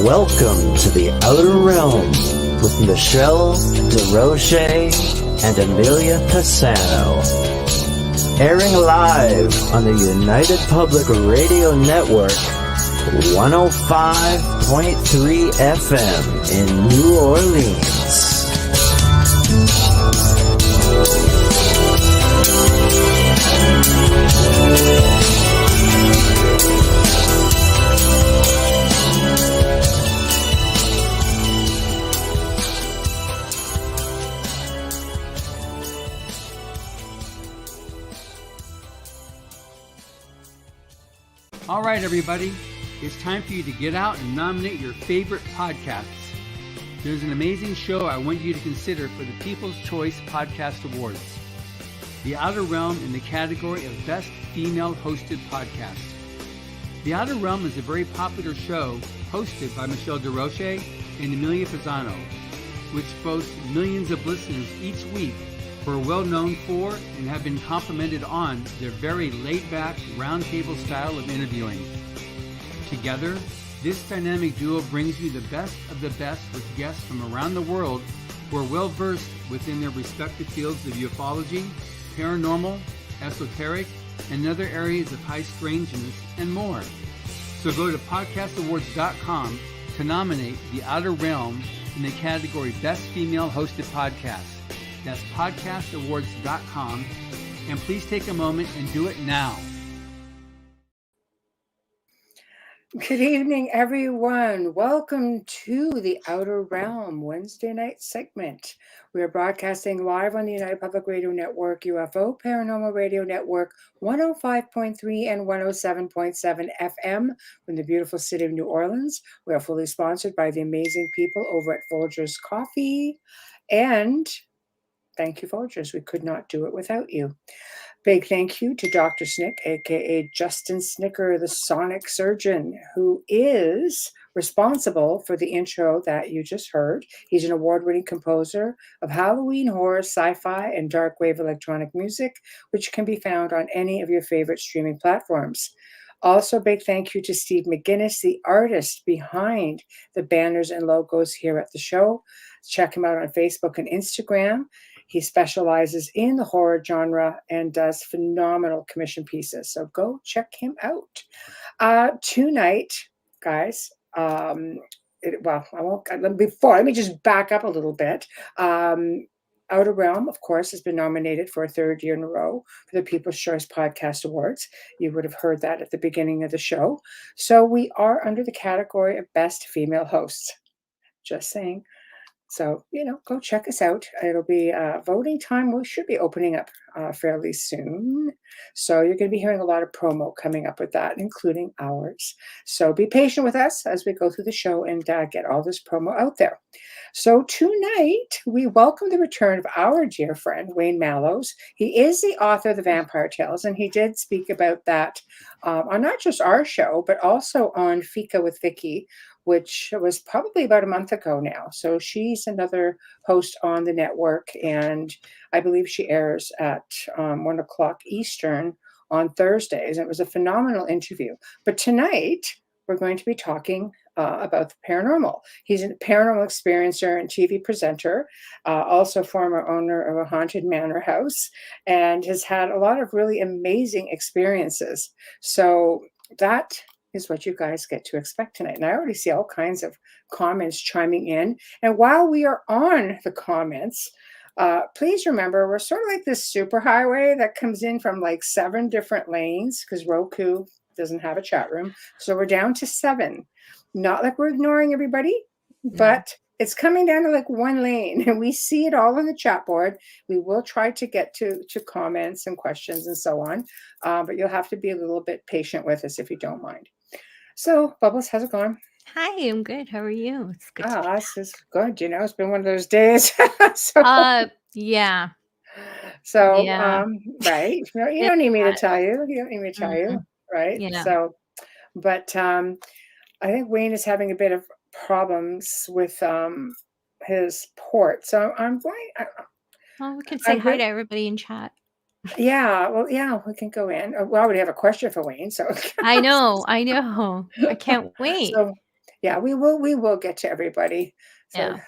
Welcome to the Outer Realm with Michelle Desrochers and Amelia Pisano. Airing live on the United Public Radio Network, 105.3 FM in New Orleans. All right, everybody, it's time for you to get out and nominate your favorite podcasts. There's an amazing show I want you to consider for the People's Choice Podcast Awards. The Outer Realm in the category of Best Female Hosted Podcast. The Outer Realm is a very popular show hosted by Michelle Desrochers and Amelia Pisano, which boasts millions of listeners each week who are well known for and have been complimented on their very laid-back, roundtable style of interviewing. Together, this dynamic duo brings you the best of the best with guests from around the world who are well-versed within their respective fields of ufology, paranormal, esoteric, and other areas of high strangeness, and more. So go to podcastawards.com to nominate The Outer Realm in the category Best Female Hosted Podcast. That's podcastawards.com, and please take a moment and do it now. Good evening, everyone. Welcome to the Outer Realm Wednesday night segment. We are broadcasting live on the United Public Radio Network, UFO Paranormal Radio Network, 105.3 and 107.7 FM from the beautiful city of New Orleans. We are fully sponsored by the amazing people over at Folgers Coffee. And thank you, Folgers. We could not do it without you. Big thank you to Dr. Snick, aka Justin Snicker, the sonic surgeon, who is responsible for the intro that you just heard. He's an award-winning composer of Halloween horror, sci-fi, and dark wave electronic music, which can be found on any of your favorite streaming platforms. Also, big thank you to Steve McGinnis, the artist behind the banners and logos here at the show. Check him out on Facebook and Instagram. He specializes in the horror genre and does phenomenal commission pieces. So go check him out. Tonight, guys, let me just back up a little bit. Outer Realm, of course, has been nominated for a third year in a row for the People's Choice Podcast Awards. You would have heard that at the beginning of the show. So we are under the category of Best Female Hosts. Just saying. So, go check us out. It'll be voting time. We should be opening up fairly soon. So you're going to be hearing a lot of promo coming up with that, including ours. So be patient with us as we go through the show and get all this promo out there. So tonight, we welcome the return of our dear friend, Wayne Mallows. He is the author of the Vampyre Tales, and he did speak about that on not just our show, but also on Fika with Vicky, which was probably about a month ago now. So she's another host on the network, and I believe she airs at 1 o'clock Eastern on Thursdays. It was a phenomenal interview. But tonight, we're going to be talking about the paranormal. He's a paranormal experiencer and TV presenter, also former owner of a haunted manor house, and has had a lot of really amazing experiences. So that is what you guys get to expect tonight. And I already see all kinds of comments chiming in. And while we are on the comments, please remember, we're sort of like this superhighway that comes in from like 7 different lanes, because Roku doesn't have a chat room. So we're down to 7. Not like we're ignoring everybody, but it's coming down to like 1 lane, and we see it all on the chat board. We will try to get to comments and questions and so on, but you'll have to be a little bit patient with us if you don't mind. So, Bubbles, how's it going? Hi, I'm good. How are you? It's good. This is good. It's been one of those days. Yeah. So, Yeah. right. You don't need me to tell you. You don't need me to tell you, right? Yeah. So, but I think Wayne is having a bit of problems with his port. So I'm going. Well, we can say hi to everybody in chat. Yeah, well, yeah, we can go in. Well, we have a question for Wayne. So I know. I can't wait. So, Yeah, we will get to everybody. So,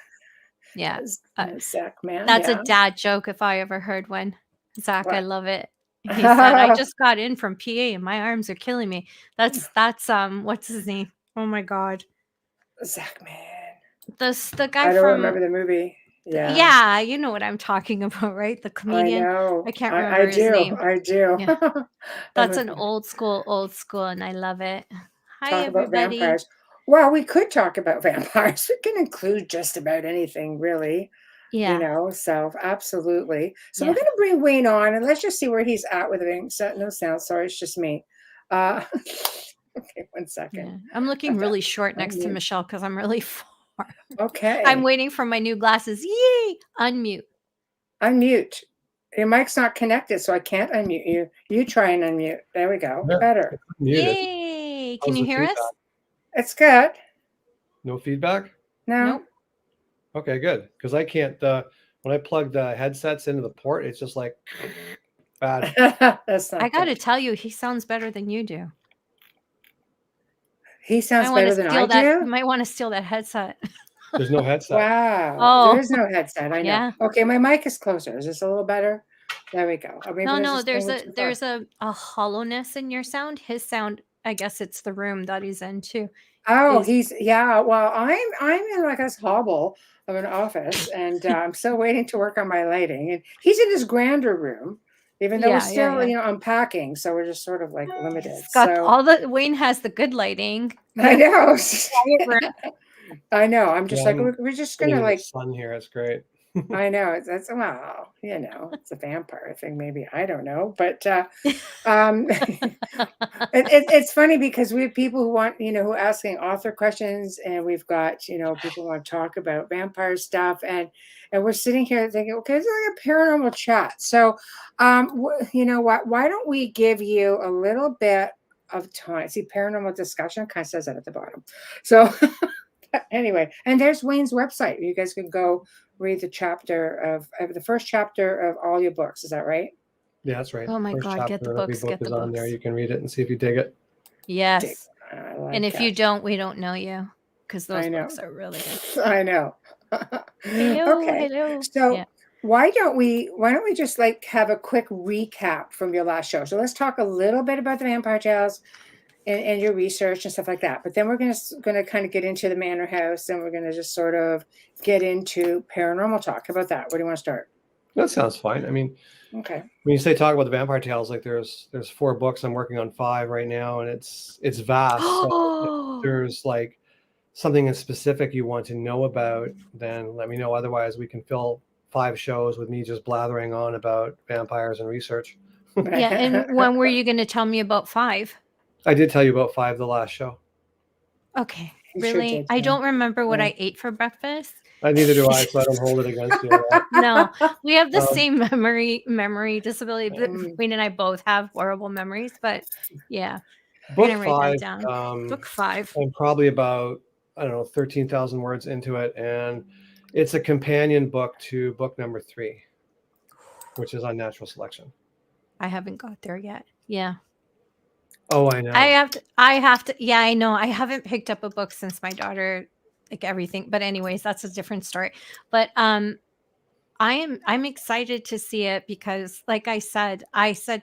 Yeah. Uh, Zach, man, that's a yeah. dad joke if I ever heard one. Zach, I What? love it. He said, "I just got in from PA and my arms are killing me." That's what's his name? Oh my god. Zach, man. The guy I don't from remember the movie. Yeah, yeah, you know what I'm talking about, right? The I comedian. know. I can't I remember his do. name. I do. Yeah. That That's was an old school, and I love it. Hi, talk about everybody. vampires. Well, we could talk about vampires. We can include just about anything, really. Yeah. So absolutely. So we're Yeah. going to bring Wayne on, and let's just see where he's at with it. No sound. Sorry, it's just me. Okay, 1 second. Yeah. I'm looking really short next to Unmute. Michelle because I'm really far. Okay. I'm waiting for my new glasses. Yay! Unmute. Unmute. Your mic's not connected, so I can't unmute you. You try and unmute. There we go. Yeah, Better. muted. Yay! Can How's you the hear us? feedback? It's good. No feedback? No. Nope. Okay, good. Because I can't, when I plug the headsets into the port, it's just like bad. That's not I got to good. tell you, he sounds better than you do. He sounds I want better to than steal I that. You do. might want to steal that headset. There's no headset. Wow. Oh. There is no headset. I know. Yeah. Okay, my mic is closer. Is this a little better? There we go. No, there's a hollowness in your sound. His sound, I guess it's the room that he's in too. Oh, yeah. Well, I'm in like this hobble of an office, and I'm still waiting to work on my lighting. And he's in his grander room, even though we're still unpacking. So we're just sort of like limited. Wayne has the good lighting. I know. I know. I'm just like I'm we're just gonna sitting in the like. sun here. It's great. I know that's well, it's a vampire thing. Maybe I don't know, but it's funny because we have people who want who are asking author questions, and we've got people who want to talk about vampire stuff, and we're sitting here thinking, okay, it's like a paranormal chat. So, you know what? Why don't we give you a little bit of time? See, paranormal discussion kind of says that at the bottom. So. Anyway, and there's Wayne's website. You guys can go read the chapter of the first chapter of all your books. Is that right? Yeah, that's right. Oh my First God, get the chapter of books, every book get is the on there. books. You can read it and see if you dig it. Yes. Like and if that. you don't, we don't know you because those I know. books are really good. I know. Hello, Okay. hello. So Yeah. why don't we just like have a quick recap from your last show? So let's talk a little bit about the Vampire Tales and your research and stuff like that. But then we're gonna kind of get into the Manor House, and we're gonna just sort of get into paranormal talk. How about that? Where do you want to start? That sounds fine. I mean, okay. When you say talk about the Vampire Tales, like there's 4 books. I'm working on 5 right now, and it's vast. So if there's like something in specific you want to know about, then let me know. Otherwise, we can fill 5 shows with me just blathering on about vampires and research. Yeah, and when were you going to tell me about 5? I did tell you about 5 the last show. Okay, You really? sure did, I yeah. don't remember what I ate for breakfast. Neither do I, so I don't hold it against you. No, we have the same memory disability. Wayne and I both have horrible memories, but yeah. Book I'm gonna write that 5. down. Book 5. I'm probably about 13,000 words into it, and it's a companion book to book number 3, which is Unnatural Selection. I haven't got there yet. Yeah. Oh, I know. I have to. Yeah, I know. I haven't picked up a book since my daughter, like everything. But anyways, that's a different story. But I'm excited to see it because, like I said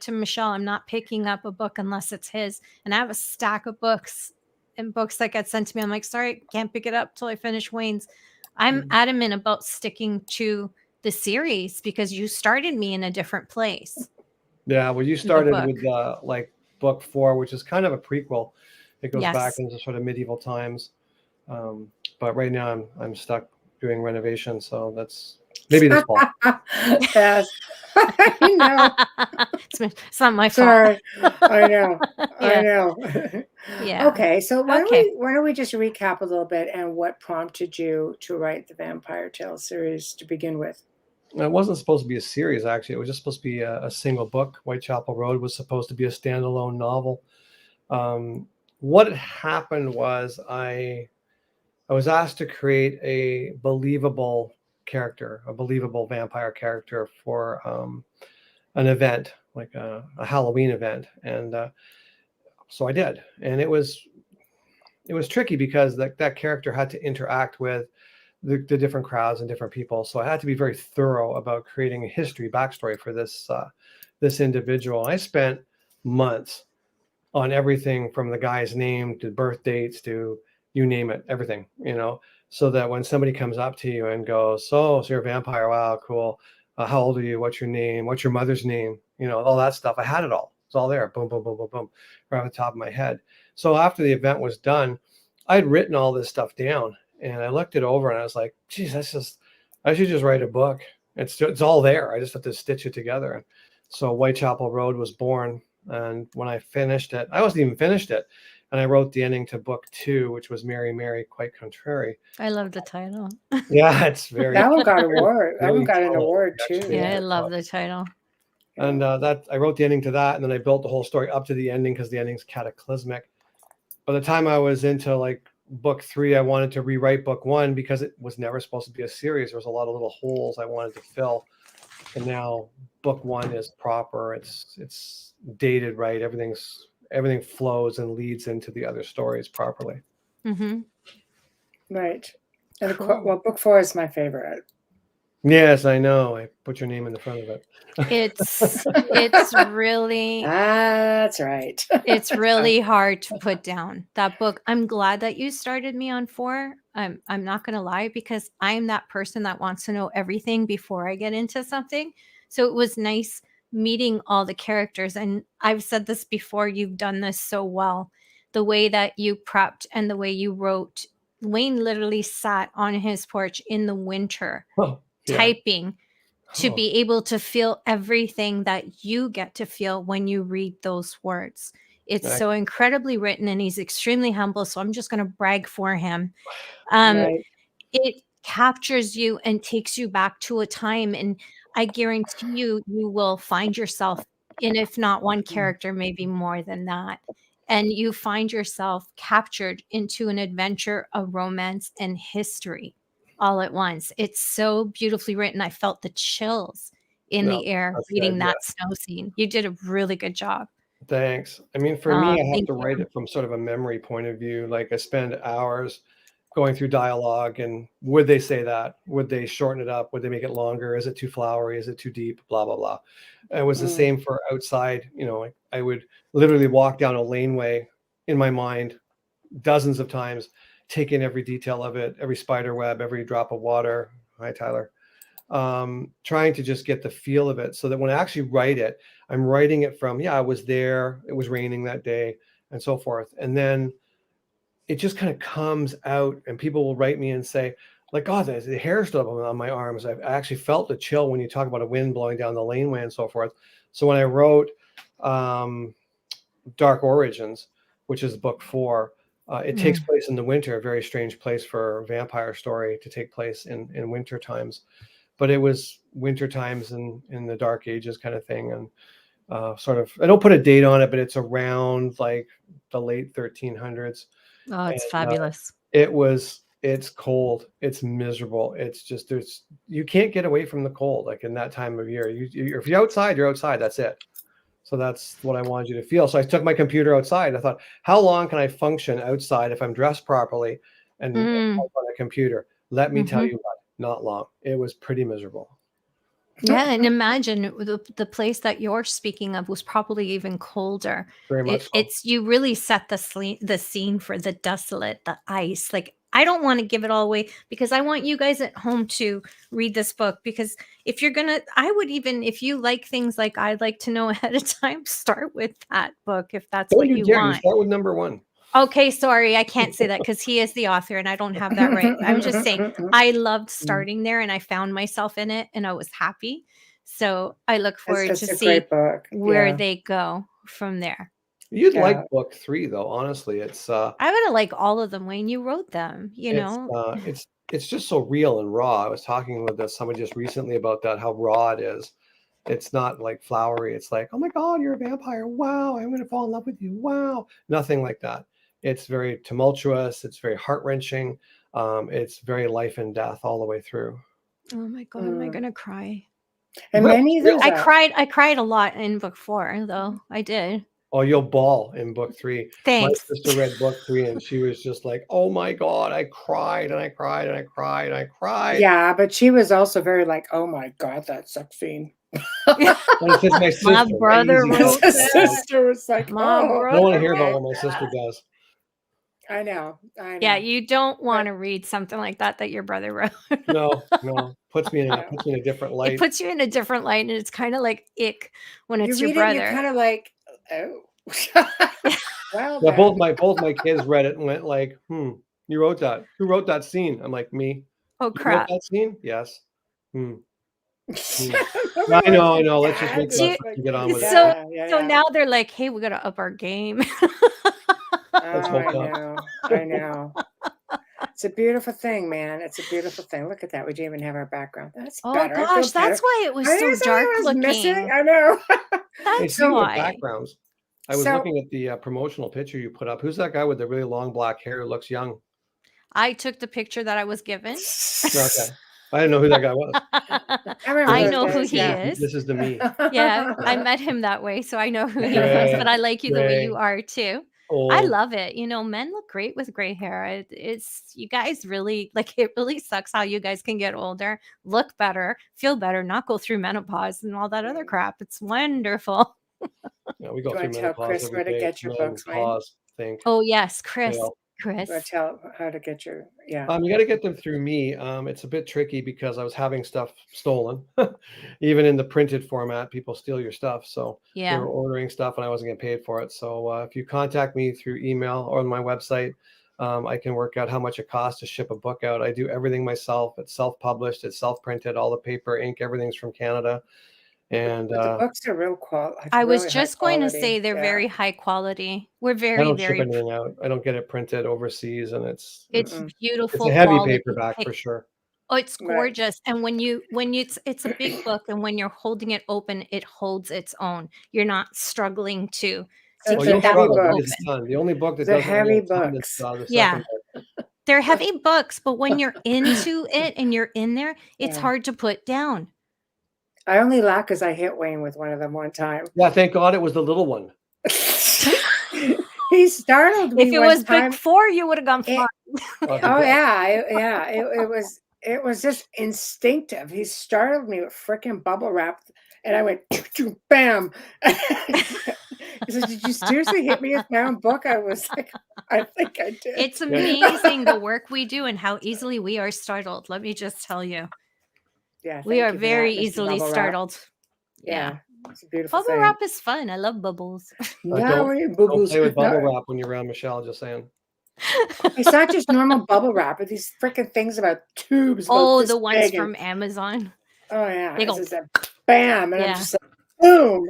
to Michelle, I'm not picking up a book unless it's his. And I have a stack of books and books that get sent to me. I'm like, sorry, can't pick it up till I finish Wayne's. I'm adamant about sticking to the series because you started me in a different place. Yeah, well, you started with like book 4, which is kind of a prequel. It goes back into sort of medieval times. But right now I'm stuck doing renovations, so that's maybe this fall. Yes. I know. It's not my fault. I know. Yeah. I know. Yeah. Okay, so why don't we just recap a little bit and what prompted you to write the Vampire Tales series to begin with? It wasn't supposed to be a series, actually. It was just supposed to be a single book. Whitechapel Road was supposed to be a standalone novel. What had happened was I was asked to create a believable character, a believable vampire character for an event, like a Halloween event. And so I did. And it was it was tricky because that character had to interact with the different crowds and different people. So I had to be very thorough about creating a history backstory for this individual. I spent months on everything from the guy's name to birth dates to you name it, everything, so that when somebody comes up to you and goes, so you're a vampire. Wow, cool. How old are you? What's your name? What's your mother's name? All that stuff. I had it all. It's all there. Boom, boom, boom, boom, boom, right on the top of my head. So after the event was done, I'd written all this stuff down and I looked it over and I was like, geez, I should just write a book. It's all there. I just have to stitch it together. And so Whitechapel Road was born. And when I finished it, I wasn't even finished it. And I wrote the ending to book 2, which was Mary, Mary, Quite Contrary. I love the title. Yeah, it's very. That one got an award. That one Really got an solid, award too. actually. Yeah, I love the title. And that I wrote the ending to that, and then I built the whole story up to the ending because the ending's cataclysmic. By the time I was into like book 3, I wanted to rewrite book 1 because it was never supposed to be a series. There was a lot of little holes I wanted to fill, and now book 1 is proper. It's dated right. Everything flows and leads into the other stories properly. Mm-hmm. Right. And Cool. well, book 4 is my favorite. Yes, I know. I put your name in the front of it. It's really That's right. it's really hard to put down that book. I'm glad that you started me on 4. I'm not gonna lie, because I'm that person that wants to know everything before I get into something. So it was nice meeting all the characters. And I've said this before, you've done this so well. The way that you prepped and the way you wrote. Wayne literally sat on his porch in the winter Oh, yeah. typing to Oh. be able to feel everything that you get to feel when you read those words. It's Right. so incredibly written, and he's extremely humble. So I'm just going to brag for him. Right. It captures you and takes you back to a time. And I guarantee you will find yourself in, if not one character, maybe more than that. And you find yourself captured into an adventure, a romance, and history all at once. It's so beautifully written. I felt the chills in No, the air that's reading good, that snow scene. You did a really good job. Thanks. I mean, for me, I have Thank to write you. it from sort of a memory point of view. Like I spend hours going through dialogue and would they say that? Would they shorten it up? Would they make it longer? Is it too flowery? Is it too deep? Blah, blah, blah. And it was the same for outside. I would literally walk down a laneway in my mind dozens of times, take in every detail of it, every spider web, every drop of water. Hi, Tyler. Trying to just get the feel of it so that when I actually write it, I'm writing it from, I was there, it was raining that day, and so forth. And then it just kind of comes out, and people will write me and say, like, God, the hair stood up on my arms. I actually felt the chill when you talk about a wind blowing down the laneway and so forth. So when I wrote Dark Origins, which is book 4, it takes place in the winter, a very strange place for a vampire story to take place in winter times. But it was winter times in the Dark Ages kind of thing. And sort of, I don't put a date on it, but it's around like the late 1300s. Oh, it's fabulous. It's cold. It's miserable. It's just, you can't get away from the cold. Like in that time of year, if you're outside, you're outside. That's it. So that's what I wanted you to feel. So I took my computer outside and I thought, how long can I function outside if I'm dressed properly and on a computer? Let me tell you what, not long. It was pretty miserable. Yeah, and imagine the place that you're speaking of was probably even colder. Very much so. It's you really set the scene for the desolate, the ice. Like, I don't want to give it all away because I want you guys at home to read this book, because if you're gonna, I would, even if you like things like I'd like to know ahead of time, start with that book if that's what you You want. start with number 1. Okay, sorry, I can't say that because he is the author and I don't have that right. I'm just saying I loved starting there and I found myself in it and I was happy. So I look forward to see where they go from there. You'd like book 3 though, honestly. It's I'm gonna like all of them, Wayne. You wrote them, it's just so real and raw. I was talking with somebody just recently about that, how raw it is. It's not like flowery. It's like, oh my God, you're a vampire. Wow, I'm going to fall in love with you. Wow. Nothing like that. It's very tumultuous. It's very heart-wrenching. It's very life and death all the way through. Oh my God, am I going to cry? And many of those I cried a lot in book 4, though. I did. Oh, you'll bawl in book 3. Thanks. My sister read book 3 and she was just like, oh my God, I cried and I cried and I cried and I cried. Yeah, but she was also very like, oh my God, that sex scene. Well, it's just my sister. My brother Easy wrote to- The sister was like, My oh. I brother don't want to hear about wrote what my sister does. I know. Yeah, you don't want to read something like that your brother wrote. No. Puts me in a different light. It puts you in a different light, and it's kind of like ick when You it's your read brother. it, you're kind of like, oh. Well, Yeah, then. both my kids read it and went like, you wrote that. Who wrote that scene? I'm like, me. Oh You wrote crap! that scene? Yes. I know. Let's just make Do you- that and get on with so it. so now they're like, hey, we gotta up our game. I know. It's a beautiful thing, man. It's a beautiful thing. Look at that. We didn't even have our background. That's Oh better. I feel gosh, that's better. why it was I so knew something dark was missing. looking. I know. Hey, That's speaking of why. backgrounds, I was So- looking at the promotional picture you put up. Who's that guy with the really long black hair who looks young? I took the picture that I was given. Okay. I didn't know who that guy was. I know who those he days, is. This is the me. Yeah, I met him that way, so I know who he Great, is. But I like you the way great. you are too. I Old. love it. Men look great with gray hair. It's you guys really like. It really sucks how you guys can get older, look better, feel better, not go through menopause and all that other crap. It's wonderful. Yeah, we go Do you through wanna tell menopause Chris every where to day. get your books, Wayne? Menopause, think. Oh yes, Chris. Fail. Chris. Go tell how to get your You got to get them through me. It's a bit tricky because I was having stuff stolen. Even in the printed format, people steal your stuff. So they Yeah. were ordering stuff and I wasn't getting paid for it. So if you contact me through email or on my website, I can work out how much it costs to ship a book out. I do everything myself. It's self-published. It's self-printed. All the paper, ink, everything's from Canada. And But the books are real quality. I was just going to say they're very high quality. We're I very, don't ship very anything out. I don't get it printed overseas, and it's beautiful. a heavy quality paperback for sure. Oh, it's Right. gorgeous. And when you it's a big book, and when you're holding it open, it holds its own. You're not struggling to Oh, Oh, you'll you'll keep that heavy struggle. book That books. is open. a ton. The only book that The doesn't heavy weigh a ton books. is the Yeah. second book. They're heavy books, but when you're into it and you're in there, it's Yeah. hard to put down. I only laugh because I hit Wayne with one of them one time. Yeah, thank God it was the little one. He startled me If it one was time. book 4, you would have gone It- far. Oh yeah, it was just instinctive. He startled me with freaking bubble wrap, and I went bam. He said, "Did you seriously hit me with my own book?" I was like, "I think I did." It's amazing the work we do and how easily we are startled. Let me just tell you. Yeah, We thank are you for that, very Mr. easily Bubble Wrap. startled. Yeah, it's a beautiful Bubble thing. wrap is fun. I love bubbles. No, Don't boo-boos. play with bubble No, wrap when you're around Michelle. Just saying. it's not just normal bubble wrap, but these freaking things about tubes. About Oh, this the ones big from and, Amazon. oh yeah, They it's go just a bam, and I'm Yeah. just like boom.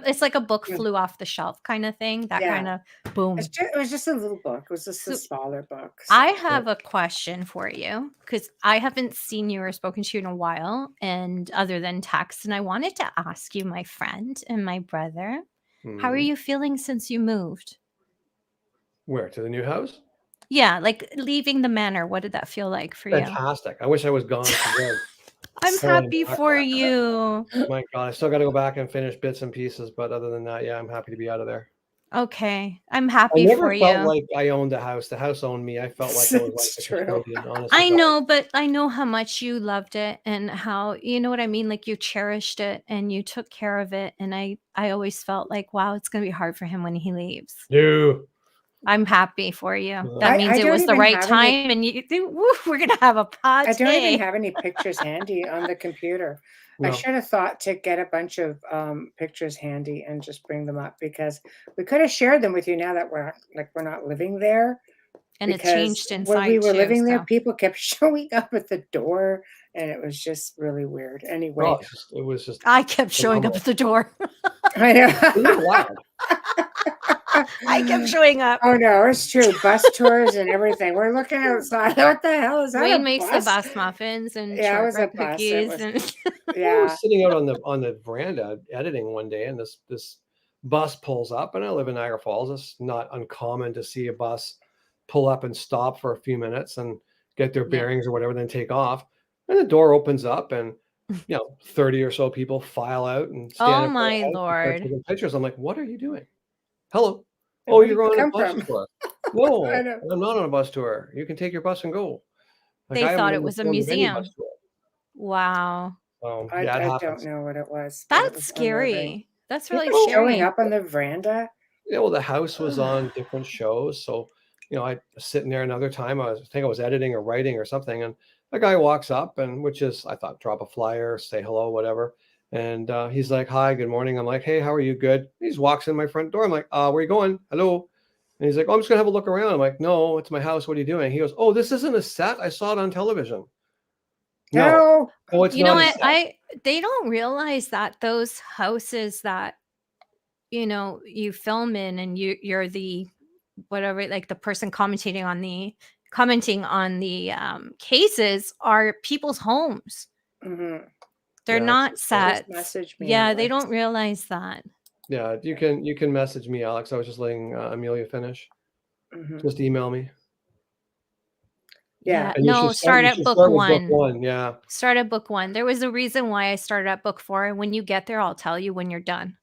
It's like a book flew off the shelf kind of thing. That Yeah. kind of boom. It was just a little book. It was just a So, smaller book. I have a question for you because I haven't seen you or spoken to you in a while, and other than text, and I wanted to ask you, my friend and my brother, how are Mhm. you feeling since you moved? Where, to the new house? Yeah, like leaving the manor. What did that feel like for you? Fantastic. I wish I was gone for good. I'm Oh, happy my for you. My God, I still got to go back and finish bits and pieces, but other than that, yeah, I'm happy to be out of there. Okay, I'm I happy never for felt you. like I owned the house. The house owned me. I felt like I was It's like true. a custodian, honestly. I know, but I know how much you loved it and how, you know what I mean? Like you cherished it and you took care of it. And I always felt like, wow, it's going to be hard for him when he leaves. No. I'm happy for you. Yeah. That means I it don't was the even right have any- time. And we're going to have a I don't party. even have any pictures handy on the computer. I No. should have thought to get a bunch of pictures handy and just bring them up because we could have shared them with you now that we're not living there. And it Because changed inside when we were too, living there, so. people kept showing up at the door, and it was just really weird. Anyway, Oh, it was just I kept showing up at the door. I know. it was loud. I kept showing up. Oh no, it's true. Bus tours and everything. We're looking outside. What the hell is that? Wayne a makes bus? the best muffins and Yeah, it was a shortbread bus. It cookies. was- And I Yeah. was sitting out on the veranda editing one day, and this bus pulls up, and I live in Niagara Falls. It's not uncommon to see a bus pull up and stop for a few minutes and get their Yeah. bearings or whatever, then take off. And the door opens up, and 30 or so people file out and stand Oh in front of the my house and start Lord. taking pictures. I'm like, what are you doing? hello. And Oh, where you're did you on a come bus from? tour. No, I know. I'm not on a bus tour. You can take your bus and go. Like They I haven't thought it been was a on the mini museum. bus tour. Wow. Yeah, it I don't happens. know what it was, but it That's was unnerving. scary. That's really People showing scary. up on the veranda. Yeah, well, the house was on different shows, so I was sitting there another time. I think I was editing or writing or something, and a guy walks up, and which is I thought drop a flyer, say hello, whatever. And he's like, "Hi, good morning." I'm like, "Hey, how are you? Good." He just walks in my front door. I'm like, "Where you going? Hello." And he's like, "Oh, I'm just gonna have a look around." I'm like, "No, it's my house. What are you doing?" He goes, "Oh, this isn't a set. I saw it on television." No, No. oh, it's You know not a what? set. They don't realize that those houses that you film in and you're the whatever, like the person commenting on the cases are people's homes. Mhm. They're Yeah, not Just sets. message me, Yeah, they Alex. don't realize that. yeah. You can message me, Alex. I was just letting Amelia finish. Mhm. Just email me. Yeah. Yeah, And no, start you at should book start with book 1. one. Yeah. Start at book 1. There was a reason why I started at book 4, and when you get there, I'll tell you when you're done.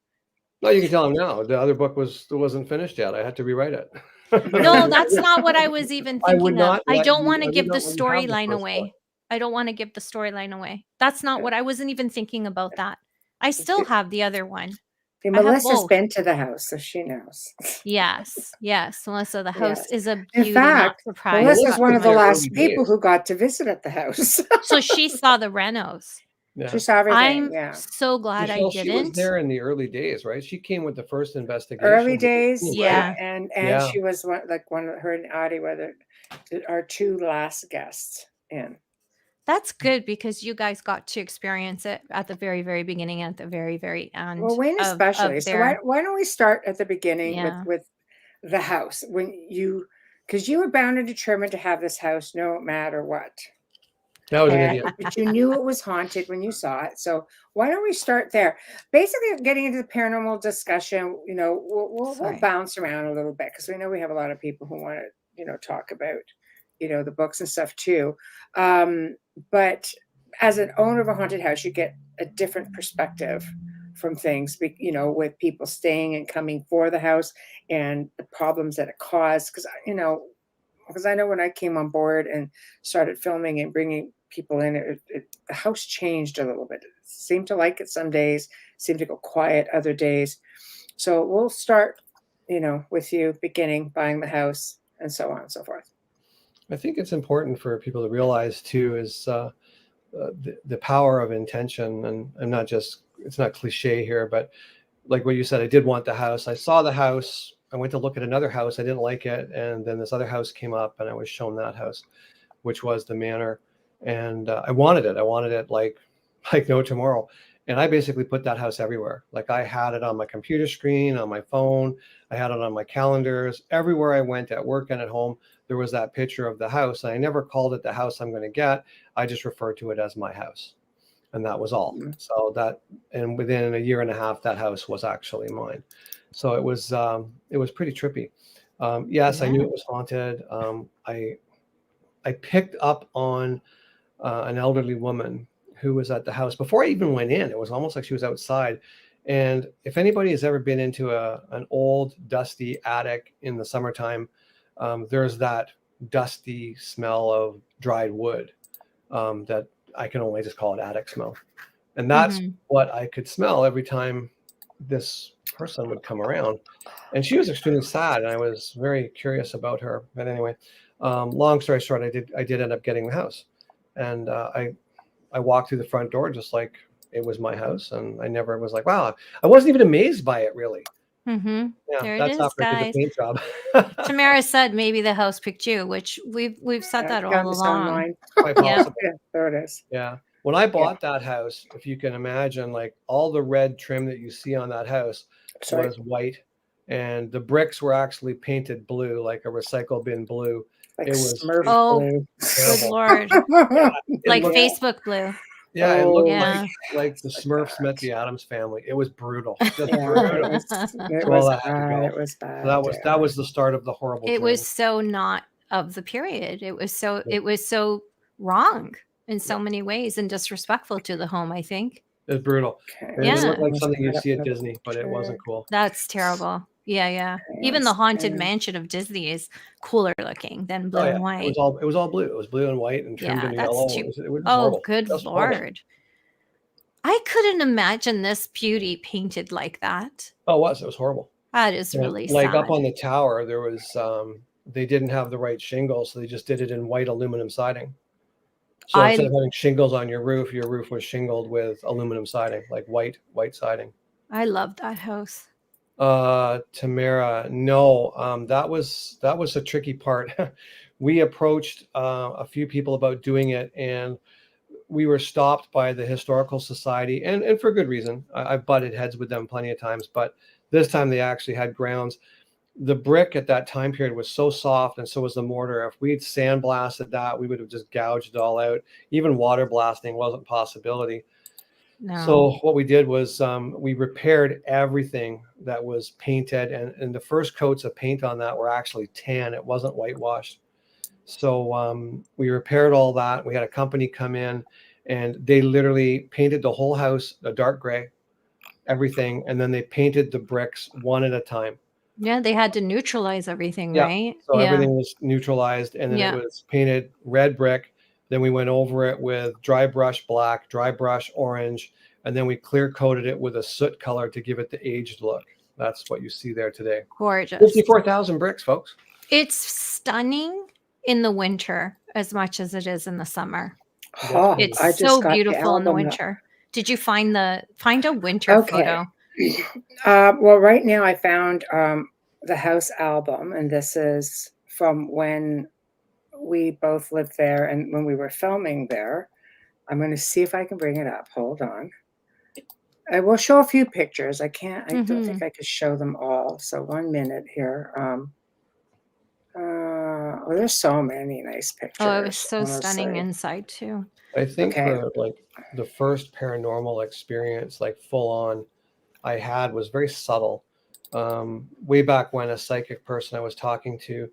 No, you can tell him now. The other book wasn't finished yet. I had to rewrite it. No, that's not what I was even I would thinking of. not let you. I I would don't wanna not let give the you have the storyline first book. away. I don't wanna give the storyline away. That's not what I wasn't even thinking about that. I still have the other one. See, I have Melissa's both. been to the house, so she knows. Yes, yes, Melissa, the house Yes. is a In beauty, not fact, surprised. Melissa's Melissa one was of the there last early people days. who got to visit at the house. So she saw the renos. Yeah. She saw everything. I'm Yeah. so glad I Michelle, she was didn't. there in the early days, right? She came with the first Early investigation with the days. team, right? Yeah. And Yeah. she was one of her and Audie were our 2 last guests in. That's good because you guys got to experience it at the very, very beginning and at the very, very Well, end Wayne especially. of So why their why don't we start at the beginning yeah. with the house when because you were bound and determined to have this house no matter what. That was an idiot. But you knew it was haunted when you saw it. So why don't we start there? Basically, getting into the paranormal discussion, we'll Sorry. bounce around a little bit because we know we have a lot of people who want to, talk about, the books and stuff too. But as an owner of a haunted house, you get a different perspective from things, with people staying and coming for the house and the problems that it caused. Because I know when I came on board and started filming and bringing people in, the house changed a little bit. It seemed to like it some days, seemed to go quiet other days. So we'll start, with you beginning buying the house and so on and so forth. I think it's important for people to realize too is the power of intention, and I'm not just, it's not cliche here, but like what you said, I did want the house. I saw the house. I went to look at another house. I didn't like it. And then this other house came up and I was shown that house, which was the manor. And I wanted it. I wanted it like no tomorrow. And I basically put that house everywhere. Like I had it on my computer screen, on my phone. I had it on my calendars. Everywhere I went at work and at home, there was that picture of the house. And I never called it the house I'm going to get. I just referred to it as my house. And that was all. So and within a year and a half, that house was actually mine. So it was pretty trippy. Yes, I knew it was haunted. I picked up on an elderly woman who was at the house before I even went in. It was almost like she was outside. And if anybody has ever been into an old dusty attic in the summertime, there's that dusty smell of dried wood that I can only just call it attic smell. And that's what I could smell every time this person would come around. And she was extremely sad, and I was very curious about her. But anyway, long story short, I did end up getting the house. And I walked through the front door just like it was my house. And I never was like, wow, I wasn't even amazed by it, really. Mm-hmm. Yeah, There it that's is, after I did guys. the paint job. Tamara said maybe the house picked you, which we've said that all along. Quite possible. Yeah, there it is. Yeah. When I bought that house, if you can imagine, like all the red trim that you see on that house was white, and the bricks were actually painted blue, like a recycle bin blue. Like it was Smurf blue. Good Lord. Like Facebook blue. Yeah, it looked like the Smurfs met the Addams Family. It was brutal. Just brutal. It was bad. So that was the start of the horrible. It was so not of the period. It was so wrong in so many ways and disrespectful to the home, I think. It was brutal. Okay. It looked like something you'd see at Disney, but it wasn't cool. That's terrible. Yeah. Okay, Even the let's Haunted see. Mansion of Disney is cooler looking than blue Oh yeah, and white. it was all blue. It was blue and white and trimmed Yeah, in that's yellow. too. It was Oh, horrible. good That's horrible. Lord. I couldn't imagine this beauty painted like that. Oh, it was horrible. That is And, really like up sad. on the tower, there was they didn't have the right shingles, so they just did it in white aluminum siding. So instead I of having shingles on your roof was shingled with aluminum siding, like white siding. I love that house. Tamara, no, that was a tricky part. We approached a few people about doing it, and we were stopped by the historical society, and for good reason. I've butted heads with them plenty of times, but this time they actually had grounds. The brick at that time period was so soft, and so was the mortar. If we'd sandblasted that, we would have just gouged it all out. Even water blasting wasn't a possibility. No. So what we did was we repaired everything that was painted, and the first coats of paint on that were actually tan. It wasn't whitewashed. So we repaired all that. We had a company come in, and they literally painted the whole house a dark gray, everything, and then they painted the bricks one at a time. Yeah, they had to neutralize everything, Yeah. right? So Yeah. everything was neutralized, and then Yeah. it was painted red brick. Then we went over it with dry brush black, dry brush orange, and then we clear coated it with a soot color to give it the aged look. That's what you see there today. Gorgeous. 54,000 bricks, folks. It's stunning in the winter as much as it is in the summer. Oh, It's I just so got the beautiful in the album up. winter. Did you find a winter Okay. photo? Well, right now I found the house album, and this is from when we both lived there and when we were filming there. I'm going to see if I can bring it up. Hold on. I will show a few pictures. I don't think I could show them all. So 1 minute here. Oh, there's so many nice pictures. Oh, it was so stunning honestly. inside too. I think Okay. for like the first paranormal experience, like full on, I had was very subtle. Way back when a psychic person I was talking to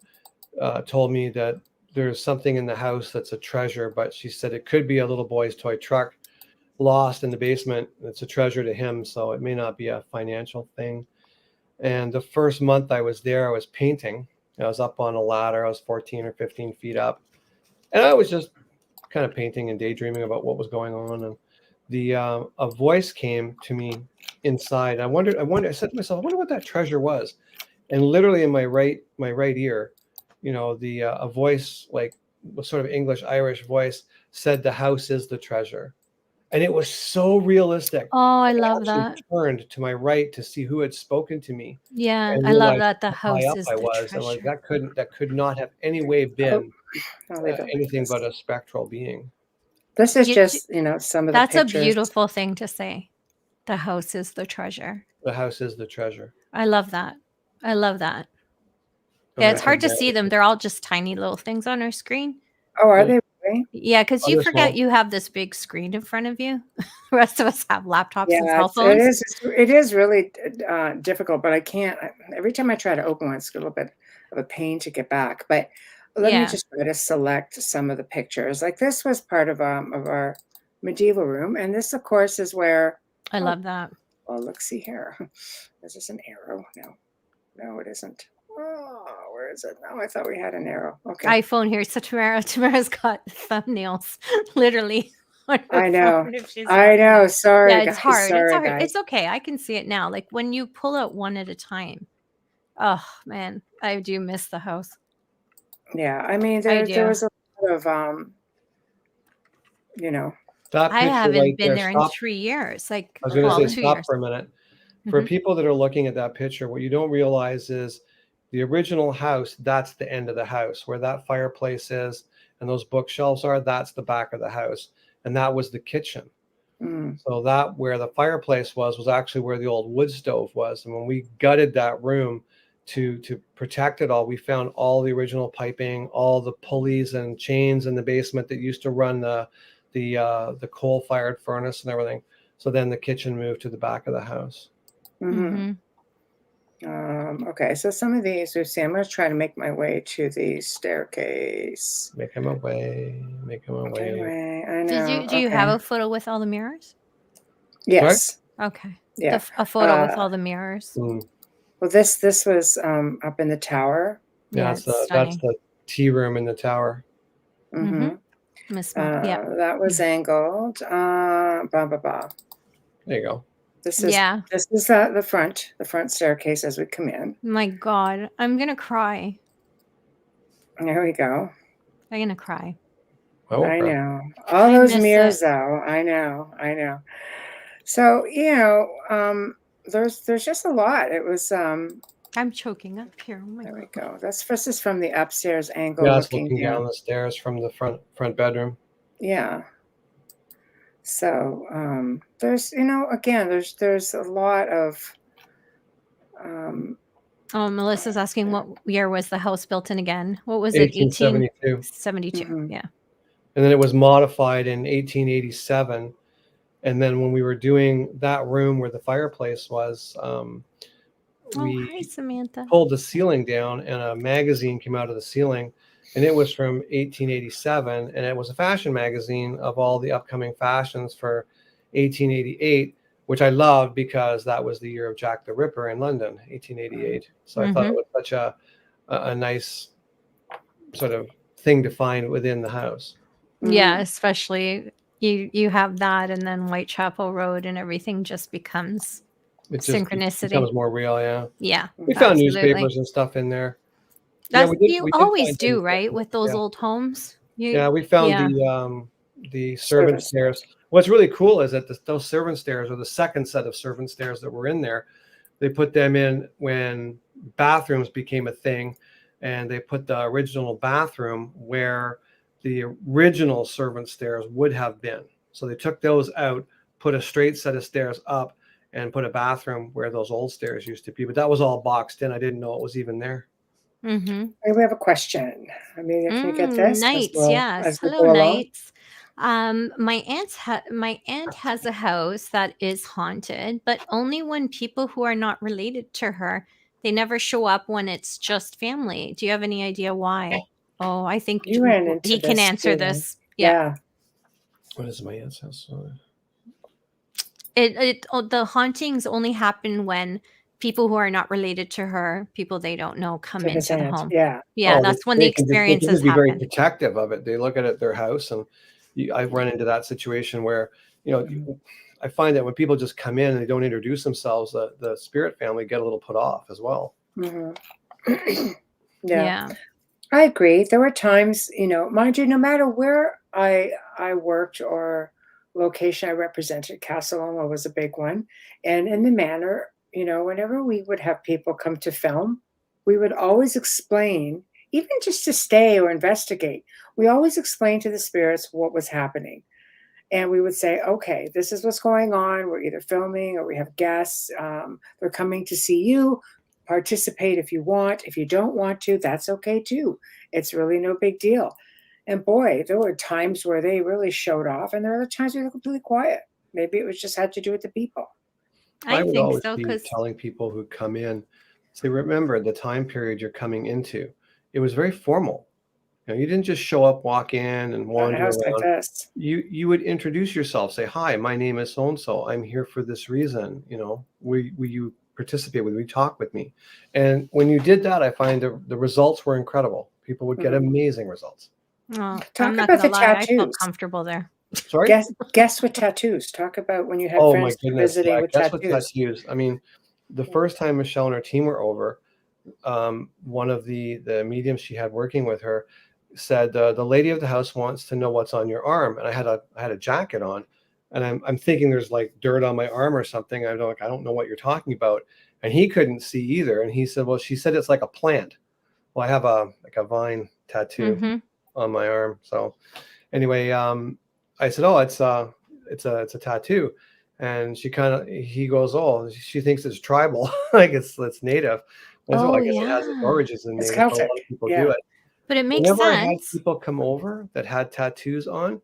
told me that there's something in the house that's a treasure, but she said it could be a little boy's toy truck lost in the basement. It's a treasure to him, so it may not be a financial thing. And the first month I was there, I was painting. I was up on a ladder. I was 14 or 15 feet up, and I was just kind of painting and daydreaming about what was going on. And a voice came to me inside. I said to myself, I wonder what that treasure was. And literally in my right ear, a voice, like a sort of English Irish voice, said, "The house is the treasure." And it was so realistic. Oh, I And love actually that. turned to my right to see who had spoken to me, Yeah, and I love realized that the how high house up is I the was. And like treasure. that could not have any way been I'll leave it like anything this. but a spectral being. This is You- just, some of the That's a pictures. beautiful thing to say. The house is the treasure. The house is the treasure. I love that. I love that. I'm Yeah, gonna it's hard to head see down. them. They're all just tiny little things on our screen. Oh, are Yeah. they really? Yeah, because Oh, you they're forget small. you have this big screen in front of you. The rest of us have laptops and Yeah, cell it phones. is. It is really difficult, but I can't. Every time I try to open one, it's a little bit of a pain to get back. But let me Yeah. just try to select some of the pictures. Like this was part of our medieval room, and this, of course, is where. I love that. Well, let's see here. Is this an arrow? No, it isn't. Oh, where is it? No, I thought we had an arrow. Okay. iPhone here. So Tamara's got thumbnails, literally. On her I know. phone if she's I looking know. at- Sorry, Yeah, it's guys. hard. Sorry, It's hard. guys. It's okay. I can see it now. Like when you pull out one at a time. Oh man, I do miss the house. Yeah, I mean, I there do. was a lot of That I picture haven't right been there. there in Stop. 3 years. Like, I was going to well, say 2 stop years. for a minute. For Mhm. people that are looking at that picture, what you don't realize is the original house, that's the end of the house where that fireplace is and those bookshelves are, that's the back of the house. And that was the kitchen. Mm, So that where the fireplace was actually where the old wood stove was. And when we gutted that room to protect it all, we found all the original piping, all the pulleys and chains in the basement that used to run the coal-fired furnace and everything. So then the kitchen moved to the back of the house. mhm. Okay, so some of these, you see, I'm going to try to make my way to the staircase. Make him away. Make him away. Anyway, I know. Do you have a photo with all the mirrors? Yes. Okay. Yeah. A photo with all the mirrors. Mm. Well, this was up in the tower. Yeah, That's it's that's stunning. the tea room in the tower. Hmm Yeah. That was angled. Blah blah blah. There you go. This is Yeah. the front staircase as we come in. My God, I'm gonna cry. There we go. I'm gonna cry. Oh, I crap. know. All I those miss mirrors it. though. I know. So, there's just a lot. It was I'm choking up here. Oh my there we God. go. This is from the upstairs angle Yeah, it's looking looking down down. the stairs from the front bedroom. Yeah. So, there's again, there's a lot of um Oh, Melissa's asking what year was the house built in again? What was it? 1872. 1872. mhm. Yeah. And then it was modified in 1887. And then when we were doing that room where the fireplace was, Oh, hi, we Samantha. pulled the ceiling down and a magazine came out of the ceiling, and it was from 1887, and it was a fashion magazine of all the upcoming fashions for 1888, which I loved because that was the year of Jack the Ripper in London, 1888. So I thought it was such a nice sort of thing to find within the house. Yeah, especially you have that, and then Whitechapel Road, and everything just becomes It just synchronicity. becomes more real. Yeah, Yeah, we found absolutely. newspapers and stuff in there. That's We you did always find do, things. right? With those Yeah. old homes. Yeah, we found Yeah. the servant Service stairs. What's really cool is that those servant stairs, or the second set of servant stairs that were in there, they put them in when bathrooms became a thing, and they put the original bathroom where the original servant stairs would have been. So they took those out, put a straight set of stairs up, and put a bathroom where those old stairs used to be. But that was all boxed in. I didn't know it was even there. Mm-hmm. Hey, we have a question. Amelia, can you get this Knights, yes. as we Hello, go along? Knights. My aunt has a house that is haunted, but only when people who are not related to her. They never show up when it's just family. Do you have any idea why? Oh, I think You ran into he can this answer too. this. Yeah. What is my aunt's house? The hauntings only happen when people who are not related to her, people they don't know, come To his into the aunt. home. Yeah. Yeah, Oh, that's when the they can experiences just be very happen. protective of it. They look at it, their house, and I've run into that situation where, I find that when people just come in and they don't introduce themselves, the spirit family get a little put off as well. hmm yeah. Yeah. I agree. There were times, mind you, no matter where I worked or location I represented, Casa Loma was a big one. And in the manor, whenever we would have people come to film, we would always explain, even just to stay or investigate, we always explained to the spirits what was happening. And we would say, okay, this is what's going on. We're either filming or we have guests. They're coming to see you. Participate if you want. If you don't want to, that's okay too. It's really no big deal. And boy, there were times where they really showed off, and there were other times where they were completely quiet. Maybe it was just had to do with the people. I I would think always so, be because telling people who come in, say, remember the time period you're coming into. It was very formal. You didn't just show up, walk in, and Not a wander house like around. this. You would introduce yourself, say, "Hi, my name is so and so. I'm here for this reason. Will you participate? Will you talk with me?" And when you did that, I find the results were incredible. People would get amazing results. oh, I'm Talk not about gonna the lie, I felt tattoos. comfortable there. Sorry? Guests with tattoos. Talk about when you had Oh my friends goodness. visiting Yeah, with guess what tattoos. tattoos? I mean, the first time Michelle and her team were over, one of the mediums she had working with her said, the lady of the house wants to know what's on your arm. And I had a jacket on, and I'm thinking there's like dirt on my arm or something. I'm like, I don't know what you're talking about. And he couldn't see either. And he said, well, she said it's like a plant. Well, I have a vine tattoo Mm-hmm. on my arm. So anyway, I said, oh, it's a tattoo. And he goes, oh, she thinks it's tribal, like it's native. I said, well, I Oh, guess it has its yeah. origins in It's native, but a lot Celtic. of people Yeah. do it. But it makes Whenever I had sense. people come over that had tattoos on,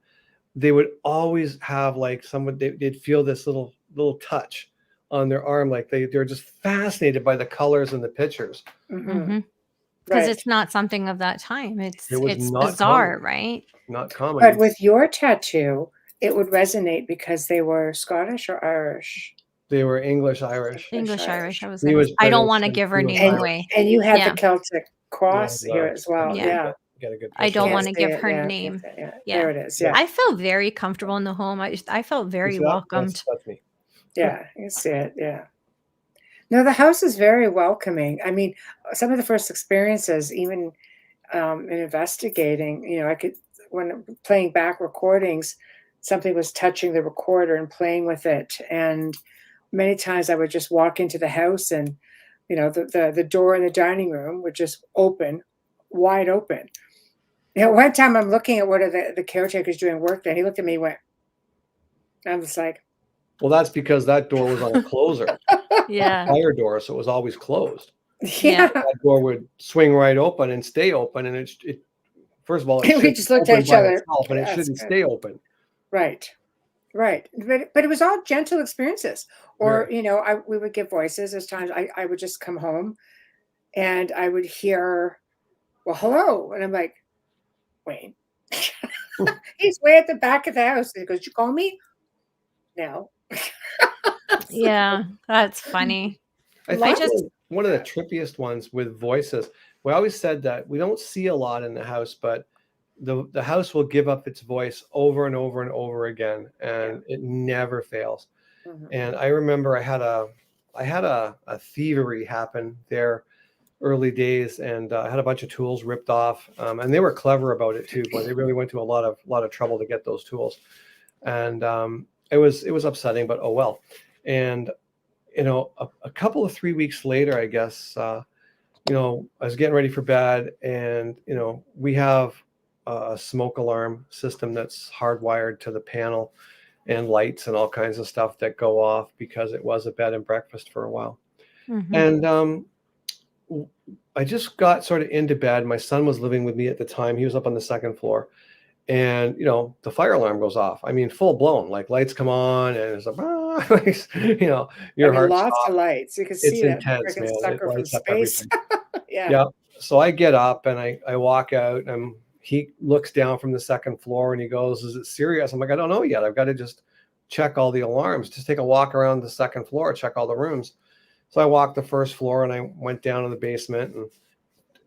they would always have like they'd feel this little touch on their arm, like they're just fascinated by the colors and the pictures. Mm-hmm. Because Right. it's not something of that time. It's It was not bizarre, common. right? Not common. But with your tattoo, it would resonate because they were Scottish or Irish. They were English Irish. English Irish. I was He gonna. was I don't British want to and give her she was name And Irish. away. and you had the Yeah. Celtic cross Yeah, here as well. Yeah. Yeah. Get a good I don't Can't want to see give it, her yeah, name. yeah. Yeah. There it is. Yeah. Yeah. I felt very comfortable in the home. I felt very welcomed. That's me. Yeah. You can see it. Yeah. No, the house is very welcoming. I mean, some of the first experiences, even in investigating, I could, when playing back recordings, something was touching the recorder and playing with it. And many times I would just walk into the house and, the door in the dining room would just open, wide open. One time I'm looking at one of the caretakers doing work there. He looked at me and went, I was like, Well, that's because that door was on a closer, Yeah. fire door, so it was always closed. Yeah. That door would swing right open and stay open, and it first of all, it We should just looked at open each by other. itself, and it That's shouldn't good. stay open. Right. But it was all gentle experiences. Or, we would give voices. There's times I would just come home and I would hear, well, hello. And I'm like, Wayne. He's way at the back of the house. And he goes, you call me? No. Yeah. That's funny. I Lots think just- one of the trippiest ones with voices. We always said that we don't see a lot in the house, but the house will give up its voice over and over and over again, and it never fails. Mhm. And I remember I had a thievery happen there early days, and I had a bunch of tools ripped off, and they were clever about it too, but they really went to a lot of trouble to get those tools, and it was upsetting, but oh well. And a couple of 3 weeks later, I guess, I was getting ready for bed, and we have a smoke alarm system that's hardwired to the panel, and lights and all kinds of stuff that go off because it was a bed and breakfast for a while. Mhm. And I just got sort of into bed. My son was living with me at the time. He was up on the second floor, and the fire alarm goes off. I mean, full blown, like lights come on, and it's like, your heart Lots stops. of lights. You can It's see that intense, freaking man. It sucker from lights up space. everything. Yeah. Yeah. So I get up and I walk out, and he looks down from the second floor and he goes, "Is it serious?" I'm like, "I don't know yet. I've got to just check all the alarms. Just take a walk around the second floor, check all the rooms." So I walked the first floor and I went down to the basement, and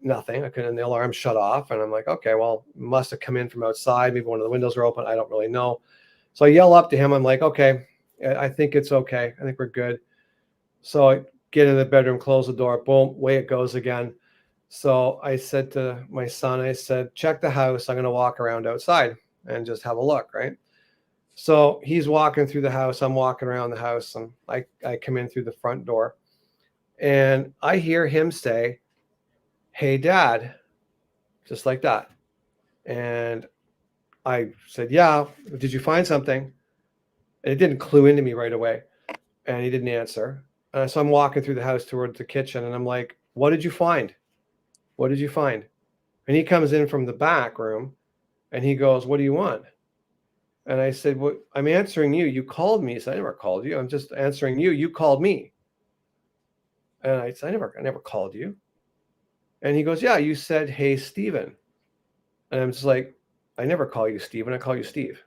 nothing. I couldn't. The alarm shut off, and I'm like, "Okay, well, must have come in from outside. Maybe one of the windows are open. I don't really know." So I yell up to him. I'm like, "Okay, I think it's okay. I think we're good." So I get in the bedroom, close the door, boom, away it goes again. So I said to my son, I said, "Check the house. I'm going to walk around outside and just have a look," right? So he's walking through the house. I'm walking around the house, and I come in through the front door, and I hear him say, "Hey, Dad," just like that. And I said, "Yeah, did you find something?" And it didn't clue into me right away, and he didn't answer. So I'm walking through the house towards the kitchen, and I'm like, "What did you find? What did you find?" And he comes in from the back room, and he goes, "What do you want?" And I said, "Well, I'm answering you. You called me." He said, "I never called you. I'm just answering you. You called me." And I said, I never called you." And he goes, "Yeah, you said, 'Hey, Steven.'" And I'm just like, "I never call you Steven. I call you Steve."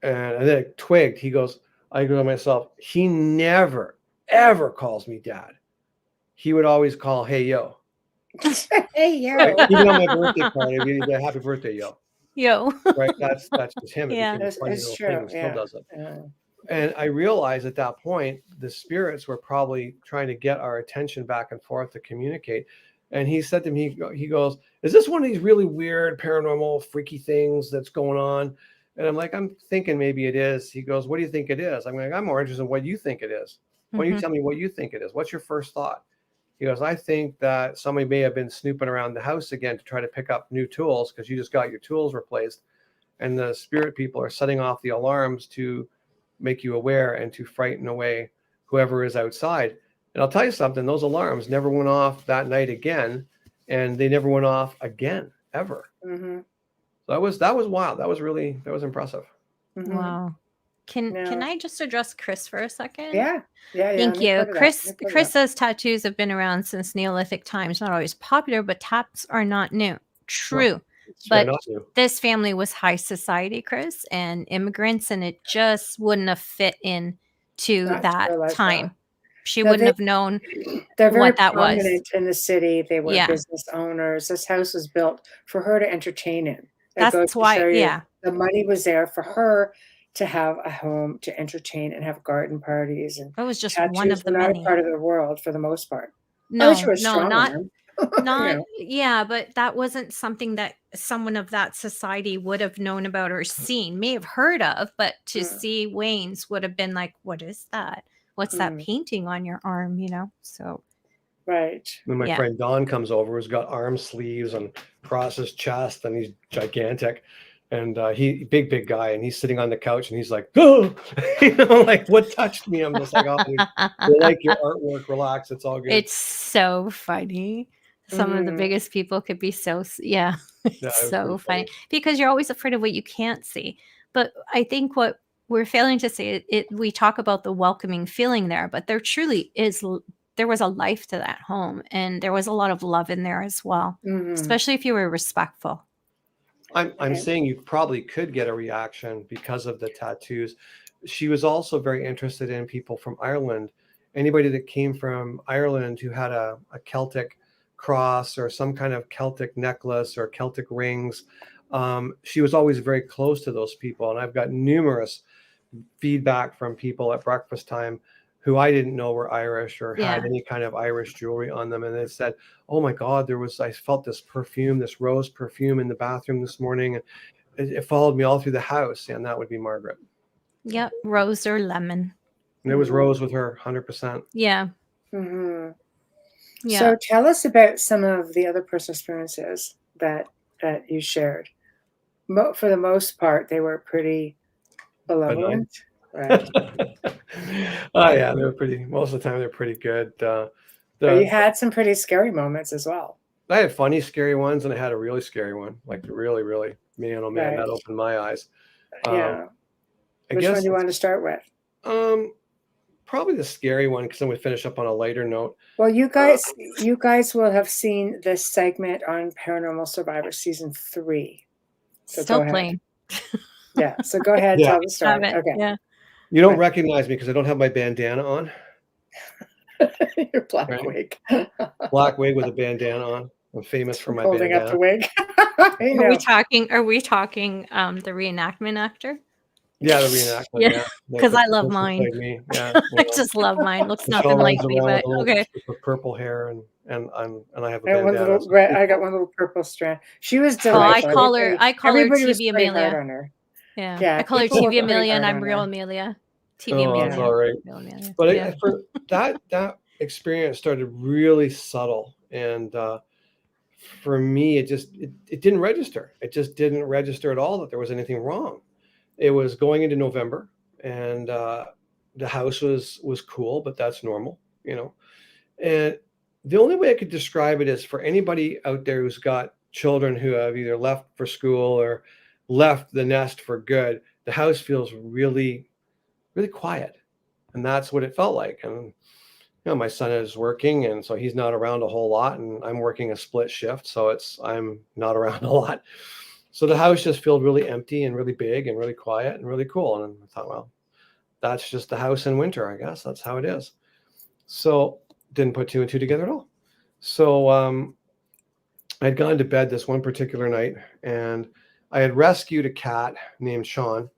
And then it twigged. He goes, I go to myself, he never, ever calls me Dad. He would always call, "Hey, yo." Hey, yo. Right? Even on my birthday card, it'd be the "Happy birthday, yo." Yo. Right? That's just him. It Yeah. became a funny It's little true. thing. He still Yeah. does it. Yeah. And I realized at that point, the spirits were probably trying to get our attention back and forth to communicate. And he said to me, he goes, "Is this one of these really weird, paranormal, freaky things that's going on?" And I'm like, "I'm thinking maybe it is." He goes, "What do you think it is?" I'm like, "I'm more interested in what you think it is. Why don't you Mhm. tell me what you think it is? What's your first thought?" He goes, "I think that somebody may have been snooping around the house again to try to pick up new tools because you just got your tools replaced. And the spirit people are setting off the alarms to make you aware and to frighten away whoever is outside." And I'll tell you something, those alarms never went off that night again, and they never went off again, ever. Mm-hmm. So that was wild. That was impressive. Mm-hmm. Wow. Can No. I just address Chris for a second? Yeah. Thank Let me you. put it up. Chris Let me put it Chris up. says tattoos have been around since Neolithic times. Not always popular, but tats are not new. True. It's fair But not new. this family was high society, Chris, and immigrants, and it just wouldn't have fit in to Not to that realize time. that. She No, wouldn't have known they're very what that was. prominent in the city. They were Yeah. business owners. This house was built for her to entertain in. It goes That's to show why, you yeah. the money was there for her to have a home to entertain and have garden parties, and It was just one tattoos of were the not a many. part of the world for the most part. Unless you No, were no, strong arm. not You know. yeah, but that wasn't something that someone of that society would have known about or seen. May have heard of, but to Mm, see Wayne's would have been like, what is that? What's that mm, painting on your arm, you know? So, right. When my yeah. friend Don comes over, who's got arm sleeves and across his chest, and he's gigantic, and he big guy, and he's sitting on the couch, and he's like, "Oh," like, what touched me? I'm just like, "Oh, we like your artwork. Relax, it's all good." It's so funny. Some of the Mhm. biggest people could be so yeah, Yeah, it's it was pretty so funny funny. because you're always afraid of what you can't see. But I think what we're failing to say we talk about the welcoming feeling there, but there truly is there was a life to that home, and there was a lot of love in there as well, Mhm. especially if you were respectful. I'm Okay. saying you probably could get a reaction because of the tattoos. She was also very interested in people from Ireland. Anybody that came from Ireland who had a Celtic cross or some kind of Celtic necklace or Celtic rings, she was always very close to those people. And I've got numerous feedback from people at breakfast time who I didn't know were Irish or had Yeah. any kind of Irish jewelry on them. And they said, "Oh my God, I felt this perfume, this rose perfume in the bathroom this morning. And it followed me all through the house." And that would be Margaret. Yep. Rose or lemon. And it was Mhm. Rose with her, 100%. Yeah. Mhm. Yeah. So tell us about some of the other personal experiences that you shared. For the most part, they were pretty Benign. benevolent, right? Oh yeah, they're pretty. Most of the time, they're pretty good. But you The had some pretty scary moments as well, I had funny, scary ones, and I had a really scary one. Like really, really, man, oh man, right? that opened my eyes. Um, Yeah. I Which one guess do you it's want to start with? um, probably the scary one because then we finish up on a lighter note. Well, Uh, you guys will have seen this segment on Paranormal Survivor season 3. So go Still ahead. playing. Yeah. So go ahead, yeah, tell the Have story. it. Okay. Yeah. you don't Right. recognize me because I don't have my bandana on, Your black right? wig. Black wig with a bandana on. I'm famous for my Holding up the bandana. wig. I Are we know. talking the reenactment actor? Yeah, the reenactment. Yeah, Yeah, because the I love person mine. played me. Yeah, I just love mine. Looks Michelle nothing like runs me, around with but a little okay. with purple hair, and I have a I got one bandana. little So it's red. pretty I got cool. one little purple strand. She was Oh, I delightful. call her Everybody was TV pretty hard Amelia. on her. Yeah. Yeah, I call her people were TV pretty Amelia, and hard I'm on real her. Amelia. TV Oh, that's Yeah. all Amelia. right. Real Amelia. But Yeah. for that experience started really subtle, and for me, it didn't register. It just didn't register at all that there was anything wrong. It was going into November, and the house was cool, but that's normal, you know. And the only way I could describe it is for anybody out there who's got children who have either left for school or left the nest for good, the house feels really, really quiet. And that's what it felt like. And my son is working, and so he's not around a whole lot, and I'm working a split shift, so I'm not around a lot. So the house just felt really empty and really big and really quiet and really cool. And I thought, well, that's just the house in winter, I guess. That's how it is. So didn't put two and two together at all. So I'd gone to bed this one particular night, and I had rescued a cat named Sean,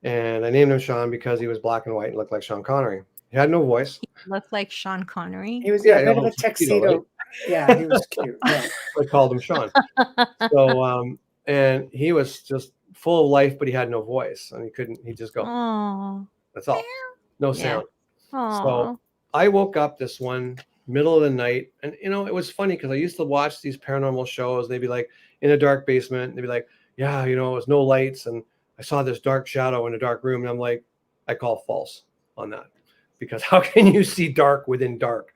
and I named him Sean because he was black and white and looked like Sean Connery. He had no voice. Looked like Sean Connery. He was Yeah, a bit of a tuxedo, right? tuxedo. Yeah, he was cute. Yeah. I called him Sean. So and he was just full of life, but he had no voice, and he'd just go, Oh. that's all. No Yeah. sound. Oh. So I woke up this one middle of the night, and it was funny because I used to watch these paranormal shows. They'd be like in a dark basement. They'd be like, yeah, it was no lights, and I saw this dark shadow in a dark room, and I'm like, I call false on that, because how can you see dark within dark?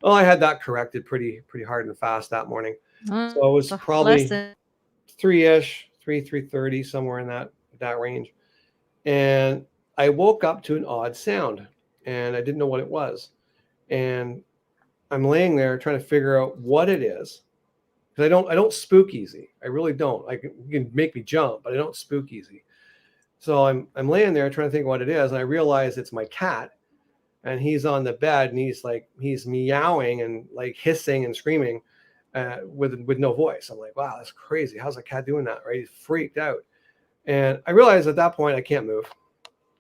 Well, I had that corrected pretty hard and fast that morning. So it was probably 3-ish, 3:30, somewhere in that range. And I woke up to an odd sound, and I didn't know what it was. And I'm laying there trying to figure out what it is, because I don't spook easy. I really don't. You can make me jump, but I don't spook easy. So I'm laying there trying to think what it is, and I realize it's my cat. and he's on the bed, and he's meowing and like hissing and screaming with no voice. I'm like, wow, that's crazy. How's a cat doing that? Right? He's freaked out. And I realized at that point I can't move.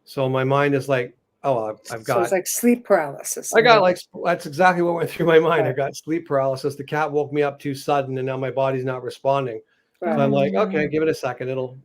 So my mind is like, oh, I've got. So it's like sleep paralysis. I got like, that's exactly what went through my mind. Right. I got sleep paralysis. The cat woke me up too sudden, and now my body's not responding. Right. So I'm like, okay, give it a second. It'll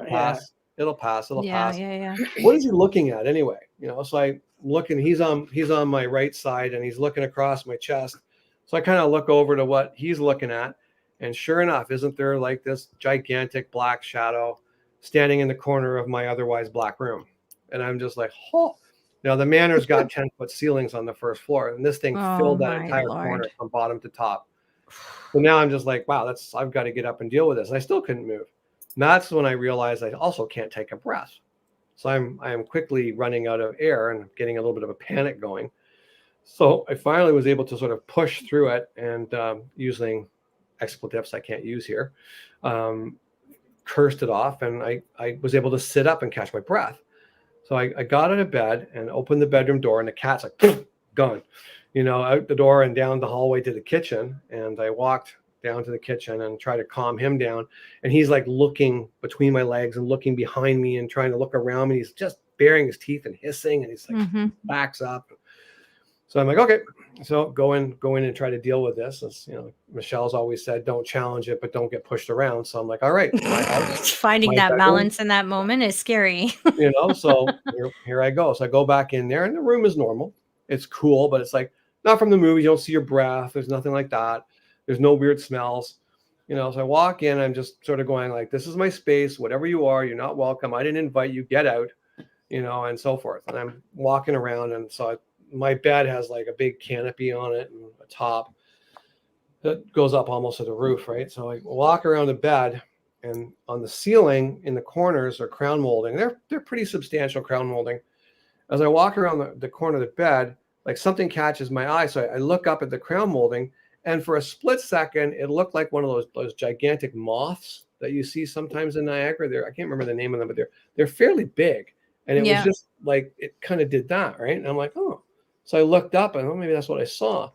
pass. It'll pass. It'll pass. Yeah. What is he looking at anyway? You know, so I'm looking. He's on my right side, and he's looking across my chest. So I kind of look over to what he's looking at, and sure enough, isn't there like this gigantic black shadow standing in the corner of my otherwise black room? And I'm just like, oh. Now the manor's got 10-foot ceilings on the first floor, and this thing filled that entire corner from bottom to top. So now I'm just like, wow, I've got to get up and deal with this. And I still couldn't move. And that's when I realized I also can't take a breath. So I am quickly running out of air and getting a little bit of a panic going. So I finally was able to sort of push through it, and using expletives I can't use here, cursed it off, and I was able to sit up and catch my breath. So I got out of bed and opened the bedroom door, and the cat's like, gone, you know, out the door and down the hallway to the kitchen. And I walked down to the kitchen and tried to calm him down. And he's like looking between my legs and looking behind me and trying to look around me. He's just baring his teeth and hissing, and he's like backs up. So I'm like, okay, so go in and try to deal with this. As you know, Michelle's always said, don't challenge it, but don't get pushed around. So I'm like, all right. Finding that balance in that moment is scary. You know, so here I go. So I go back in there, and the room is normal. It's cool, but it's like not from the movie. You don't see your breath. There's nothing like that. There's no weird smells. You know, so I walk in, I'm just sort of going like, this is my space. Whatever you are, you're not welcome. I didn't invite you. Get out, you know, and so forth. And I'm walking around, and so my bed has like a big canopy on it and a top that goes up almost to the roof, right? So I walk around the bed, and on the ceiling in the corners are crown molding. They're pretty substantial crown molding. As I walk around the corner of the bed, like something catches my eye. So I look up at the crown molding, and for a split second, it looked like one of those gigantic moths that you see sometimes in Niagara. I can't remember the name of them, but they're fairly big. And it was just like, it kind of did that, right? And I'm like, oh. So I looked up, and maybe that's what I saw.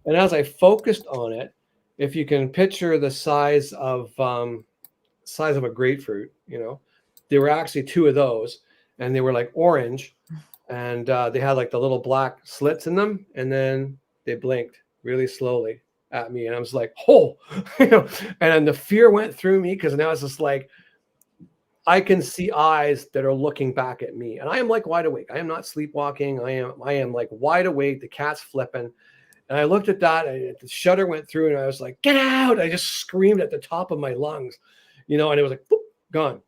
And as I focused on it, if you can picture the size of a grapefruit, you know, there were actually two of those, and they were like orange, and they had like the little black slits in them, and then they blinked really slowly at me, and I was like, oh, you know, and then the fear went through me, because now it's just like, I can see eyes that are looking back at me, and I am like wide awake. I am not sleepwalking. I am like wide awake. The cat's flipping, and I looked at that, and the shudder went through, and I was like, "Get out!" I just screamed at the top of my lungs, you know, and it was like, boop, gone,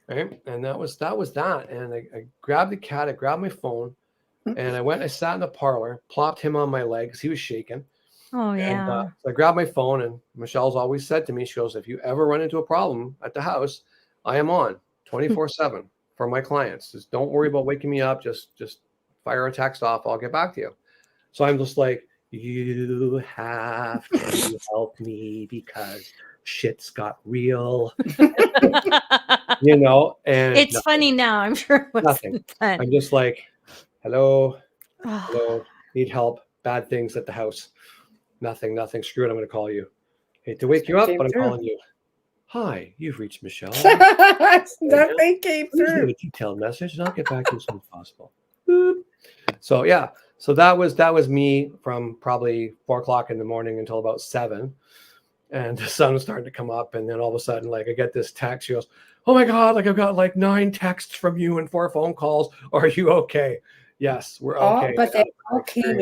right? And that was that. And I grabbed the cat. I grabbed my phone, and I sat in the parlor, plopped him on my legs. He was shaking. Oh yeah. And, so I grabbed my phone, and Michelle's always said to me, she goes, "If you ever run into a problem at the house, I am on 24/7 for my clients. Just don't worry about waking me up. Just fire a text off. I'll get back to you." So I'm just like, you have to help me because shit's got real, you know, and it's nothing. Funny now. I'm sure it wasn't Nothing. fun. I'm just like, hello, need help. Bad things at the house. Nothing. Screw it. I'm going to call you. Hate to wake you up, but I'm calling you. Hi, you've reached Michelle. Nothing came through. A detailed message, and I'll get back to you as soon as possible. Boop. So yeah, so that was me from probably 4 o'clock in the morning until about 7, and the sun was starting to come up, and then all of a sudden, like I get this text. She goes, "Oh my God! Like I've got like 9 texts from you and 4 phone calls. Are you okay?" Yes, we're okay. But they all came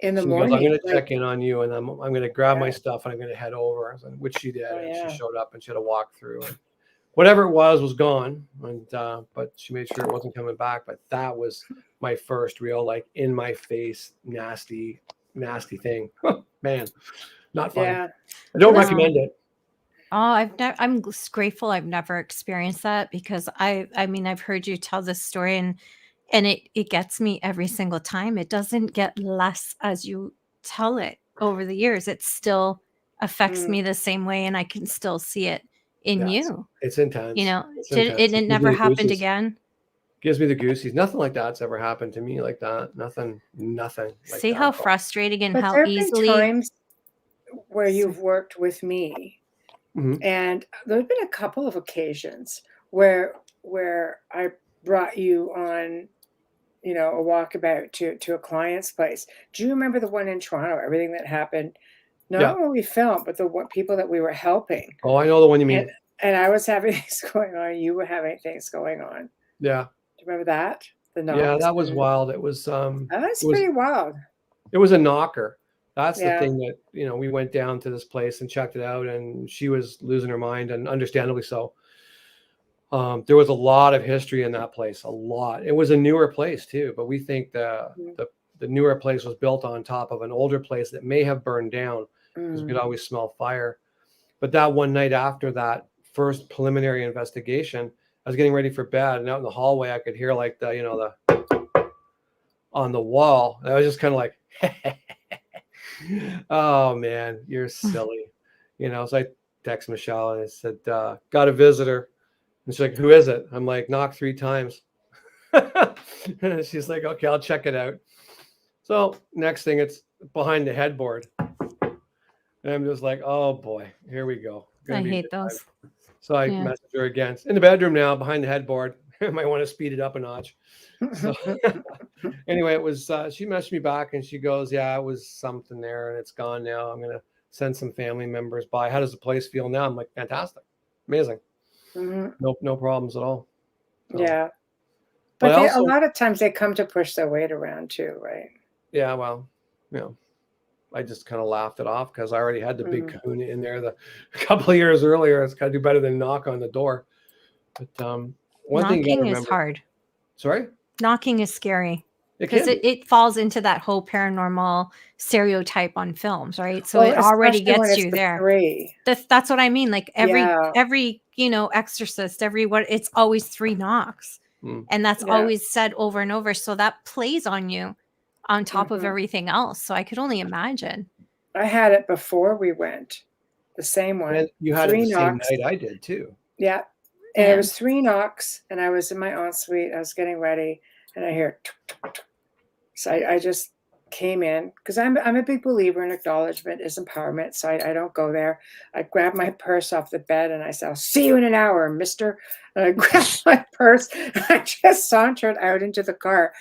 in the morning. Goes, I'm going to check in on you, and I'm going to grab my stuff, and I'm going to head over, which she did. And she showed up, and she had a walk through, and whatever it was gone. And but she made sure it wasn't coming back. But that was my first real like in my face nasty thing. Man, not fun. Yeah. I don't recommend it. Oh, I'm grateful I've never experienced that, because I mean I've heard you tell this story, and it gets me every single time. It doesn't get less as you tell it over the years. It still affects me the same way, and I can still see it in you. It's intense. You know, it never happened again? gives me the goosies. Nothing like that's ever happened to me like that. Nothing like See that. how frustrating and But how there have been easily. times where you've worked with me, Mhm. and there have been a couple of occasions where I brought you on, a walkabout to a client's place. Do you remember the one in Toronto? Everything that happened, Yeah. not when we filmed, but the people that we were helping. Oh, I know the one you And, mean. and I was having things going on. You were having things going on. Yeah. Do you remember that? The Yeah, knocks. that was wild. It was That's it was pretty wild. it was a knocker. That's the Yeah. thing that, we went down to this place and checked it out, and she was losing her mind, and understandably so. There was a lot of history in that place, a lot. It was a newer place too, but we think Mm. the newer place was built on top of an older place that may have burned down, because we could always smell fire. But that one night after that first preliminary investigation, I was getting ready for bed, and out in the hallway, I could hear like the on the wall. And I was just kind of like, oh man, you're silly. So I text Michelle and I said, got a visitor. And she's like, who is it? I'm like, knock 3 times. And she's like, okay, I'll check it out. So next thing, it's behind the headboard. And I'm just like, oh boy, here we go. I hate those. So I Yeah. messaged her again. It's in the bedroom now, behind the headboard. I might want to speed it up a notch. So anyway, it was, she messaged me back and she goes, yeah, it was something there and it's gone now. I'm going to send some family members by. How does the place feel now? I'm like, fantastic. Amazing. Mhm. No problems at all. So, Yeah. But But also, a lot of times they come to push their weight around too, right? yeah, well, I just kind of laughed it off because I already had the big Mm. kahuna in there a couple of years earlier. It's got to do better than knock on the door. But one thing you got to Knocking is remember. hard. Sorry? Knocking is scary It because can be. it falls into that whole paranormal stereotype on films, right? So Well, it already especially when gets it's you the there. 3. That's what I mean. Like Yeah. every exorcist, it's always 3 knocks. Mm. And that's Yeah. always said over and over. So that plays on you on top of Mhm. everything else. So I could only imagine. I had it before we went. The same one. And you had it 3 the same knocks. night I did too. Yeah. And it Yeah. was 3 knocks, and I was in my ensuite. I was getting ready, and I hear tuk, tuk, tuk. So I just came in because I'm a big believer in acknowledgement is empowerment. So I don't go there. I grabbed my purse off the bed and I said, I'll see you in an hour, mister. And I grabbed my purse and I just sauntered out into the car.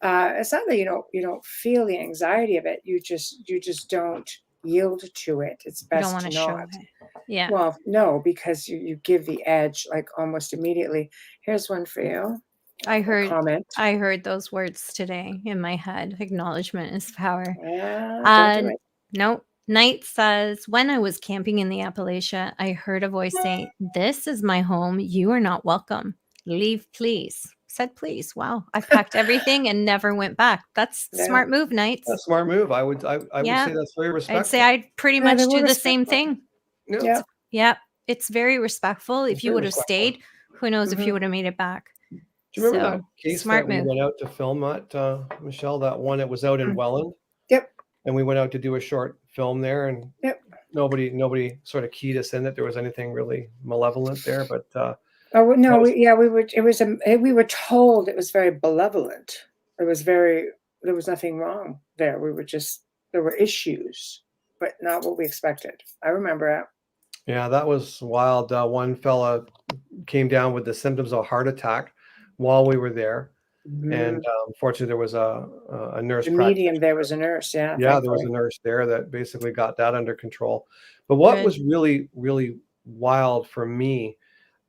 It's not that you don't feel the anxiety of it. You just don't yield to it. It's You don't best want to to show not. it. Yeah. Well, no, because you give the edge like almost immediately. Here's one for you. I A comment. heard those words today in my head. Acknowledgement is power. Yeah, don't do it. Nope. Knight says, when I was camping in the Appalachia, I heard a voice say, this is my home. You are not welcome. Leave, please. Said, please. Wow. I packed everything and never went back. That's Yeah. smart move, Knights. That's a smart move. I would Yeah. say that's very respectful. I'd say I'd pretty Yeah, much they were do the same respectful. thing. Yeah. Yeah. Yeah. It's very respectful. If It's you very would have respectful. stayed, who knows if Mhm. you would have made it back. Do you remember So, that case smart that we move. went out to film at, Michelle? That one, it was out in Mm. Welland. Yep. And we went out to do a short film there, and Yep. nobody sort of keyed us in that there was anything really malevolent there. But Oh no, was- we were. It was. We were told it was very benevolent. It was very. There was nothing wrong there. We were just. There were issues, but not what we expected. I remember it. yeah, that was wild. One fella came down with the symptoms of a heart attack while we were there, and fortunately, there was a nurse. The medium there was a nurse. Yeah. Yeah, there was a thankfully. nurse there that basically got that under control. But what Good. was really, really wild for me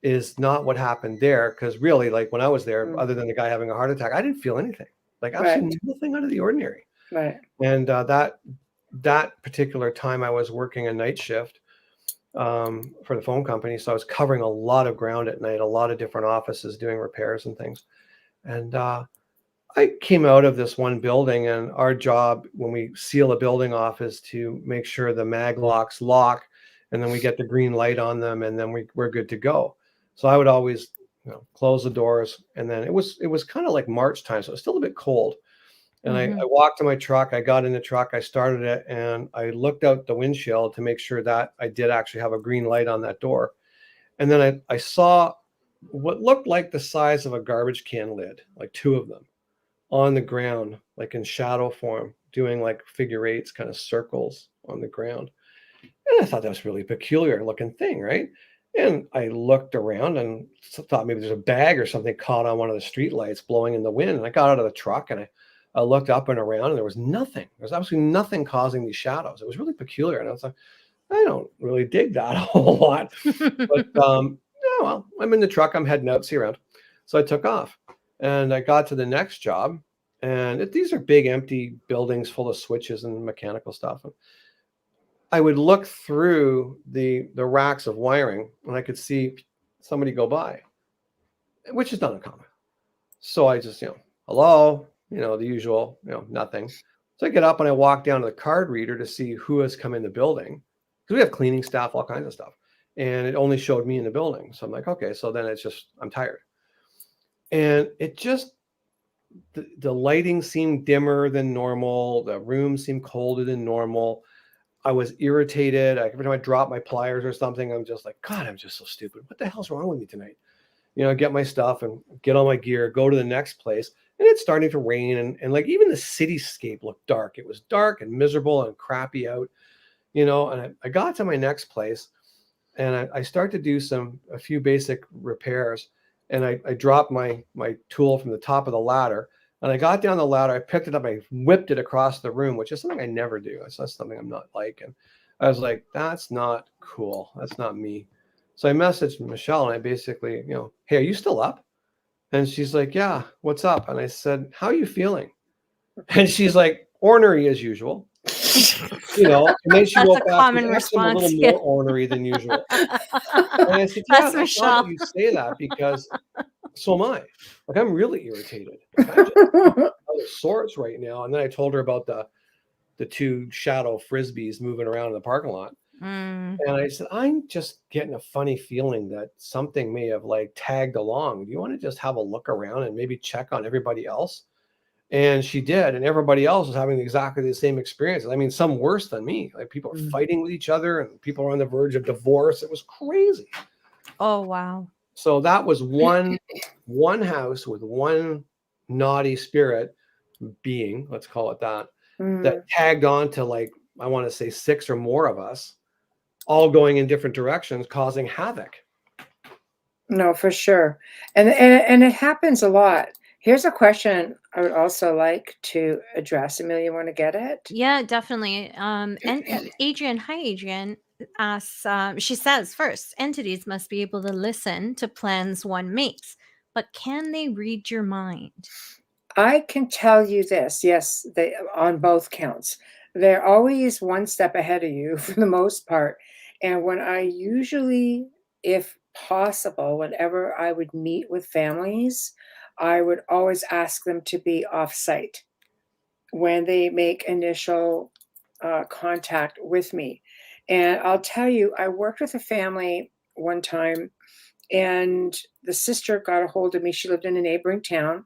is not what happened there, because really, like when I was there, Mm. other than the guy having a heart attack, I didn't feel anything, like Right. absolutely nothing out of the ordinary. Right. And that particular time, I was working a night shift for the phone company, so I was covering a lot of ground at night, a lot of different offices doing repairs and things. And I came out of this one building, and our job when we seal a building off is to make sure the mag locks lock, and then we get the green light on them, and then we're good to go. So I would always close the doors, and then it was kind of like March time, so it was still a bit cold. And I walked to my truck, I got in the truck, I started it, and I looked out the windshield to make sure that I did actually have a green light on that door. And then I saw what looked like the size of a garbage can lid, like two of them, on the ground, like in shadow form, doing like figure eights, kind of circles on the ground. And I thought that was really peculiar looking thing, right? And I looked around and thought maybe there's a bag or something caught on one of the street lights blowing in the wind. And I got out of the truck and I looked up and around and there was nothing. There was absolutely nothing causing these shadows. It was really peculiar. And I was like, I don't really dig that a whole lot. But yeah, well, I'm in the truck. I'm heading out, see you around. So I took off and I got to the next job. And these are big empty buildings full of switches and mechanical stuff. And I would look through the racks of wiring and I could see somebody go by, which is not uncommon. So I just, hello, the usual, nothing. So I get up and I walk down to the card reader to see who has come in the building, because we have cleaning staff, all kinds of stuff. And it only showed me in the building. So I'm like, okay, so then it's just, I'm tired. And it just, the lighting seemed dimmer than normal. The room seemed colder than normal. I was irritated. Every time I drop my pliers or something, I'm just like, God, I'm just so stupid. What the hell's wrong with me tonight? Get my stuff and get all my gear, go to the next place. And it's starting to rain. And like even the cityscape looked dark. It was dark and miserable and crappy out, and I got to my next place and I start to do a few basic repairs. And I dropped my tool from the top of the ladder. And I got down the ladder, I picked it up, I whipped it across the room, which is something I never do. That's something I'm not like. And I was like, that's not cool. That's not me. So I messaged Michelle and I basically, hey, are you still up? And she's like, yeah, what's up? And I said, how are you feeling? And she's like, ornery as usual. And then she That's wrote a back, common actually I'm a response. little more ornery than usual. And I said, yeah, That's that's not that Michelle. you say that, because so am I. Like, I'm really irritated. Like, I'm just out of sorts right now. And then I told her about the two shadow frisbees moving around in the parking lot. Mm. And I said, I'm just getting a funny feeling that something may have like tagged along. Do you want to just have a look around and maybe check on everybody else? And she did. And everybody else was having exactly the same experiences. I mean, some worse than me. Like people are fighting with each other and people are on the verge of divorce. It was crazy. Oh, wow. So that was one house with one naughty spirit being, let's call it that, that tagged on to, like, I want to say 6 or more of us, all going in different directions, causing havoc. No, for sure. And it happens a lot. Here's a question I would also like to address. Amelia, you want to get it? Yeah, definitely. And Adrian, hi, Adrian, asks, she says, first, entities must be able to listen to plans one makes, but can they read your mind? I can tell you this, yes, they on both counts. They're always one step ahead of you for the most part. And when I usually, if possible, whenever I would meet with families, I would always ask them to be off-site when they make initial contact with me. And I'll tell you, I worked with a family one time, and the sister got a hold of me. She lived in a neighboring town,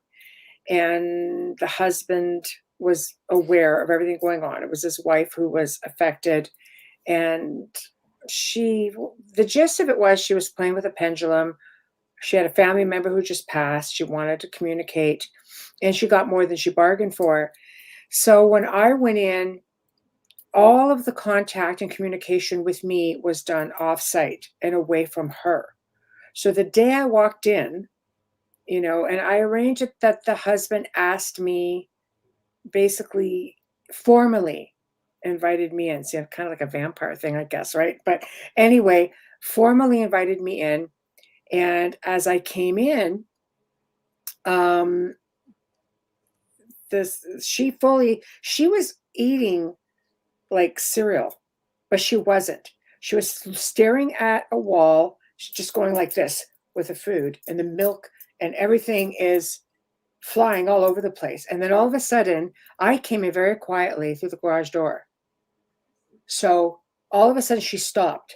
and the husband was aware of everything going on. It was his wife who was affected, and the gist of it was she was playing with a pendulum. She had a family member who just passed. She wanted to communicate, and she got more than she bargained for. So when I went in, all of the contact and communication with me was done off-site and away from her. So the day I walked in, and I arranged it that the husband asked me, basically formally invited me in. See, I'm kind of like a vampire thing, I guess, right? But anyway, formally invited me in. And as I came in, she was eating like cereal, but she wasn't. She was staring at a wall. She's just going like this with the food, and the milk and everything is flying all over the place. And then all of a sudden, I came in very quietly through the garage door. So all of a sudden she stopped.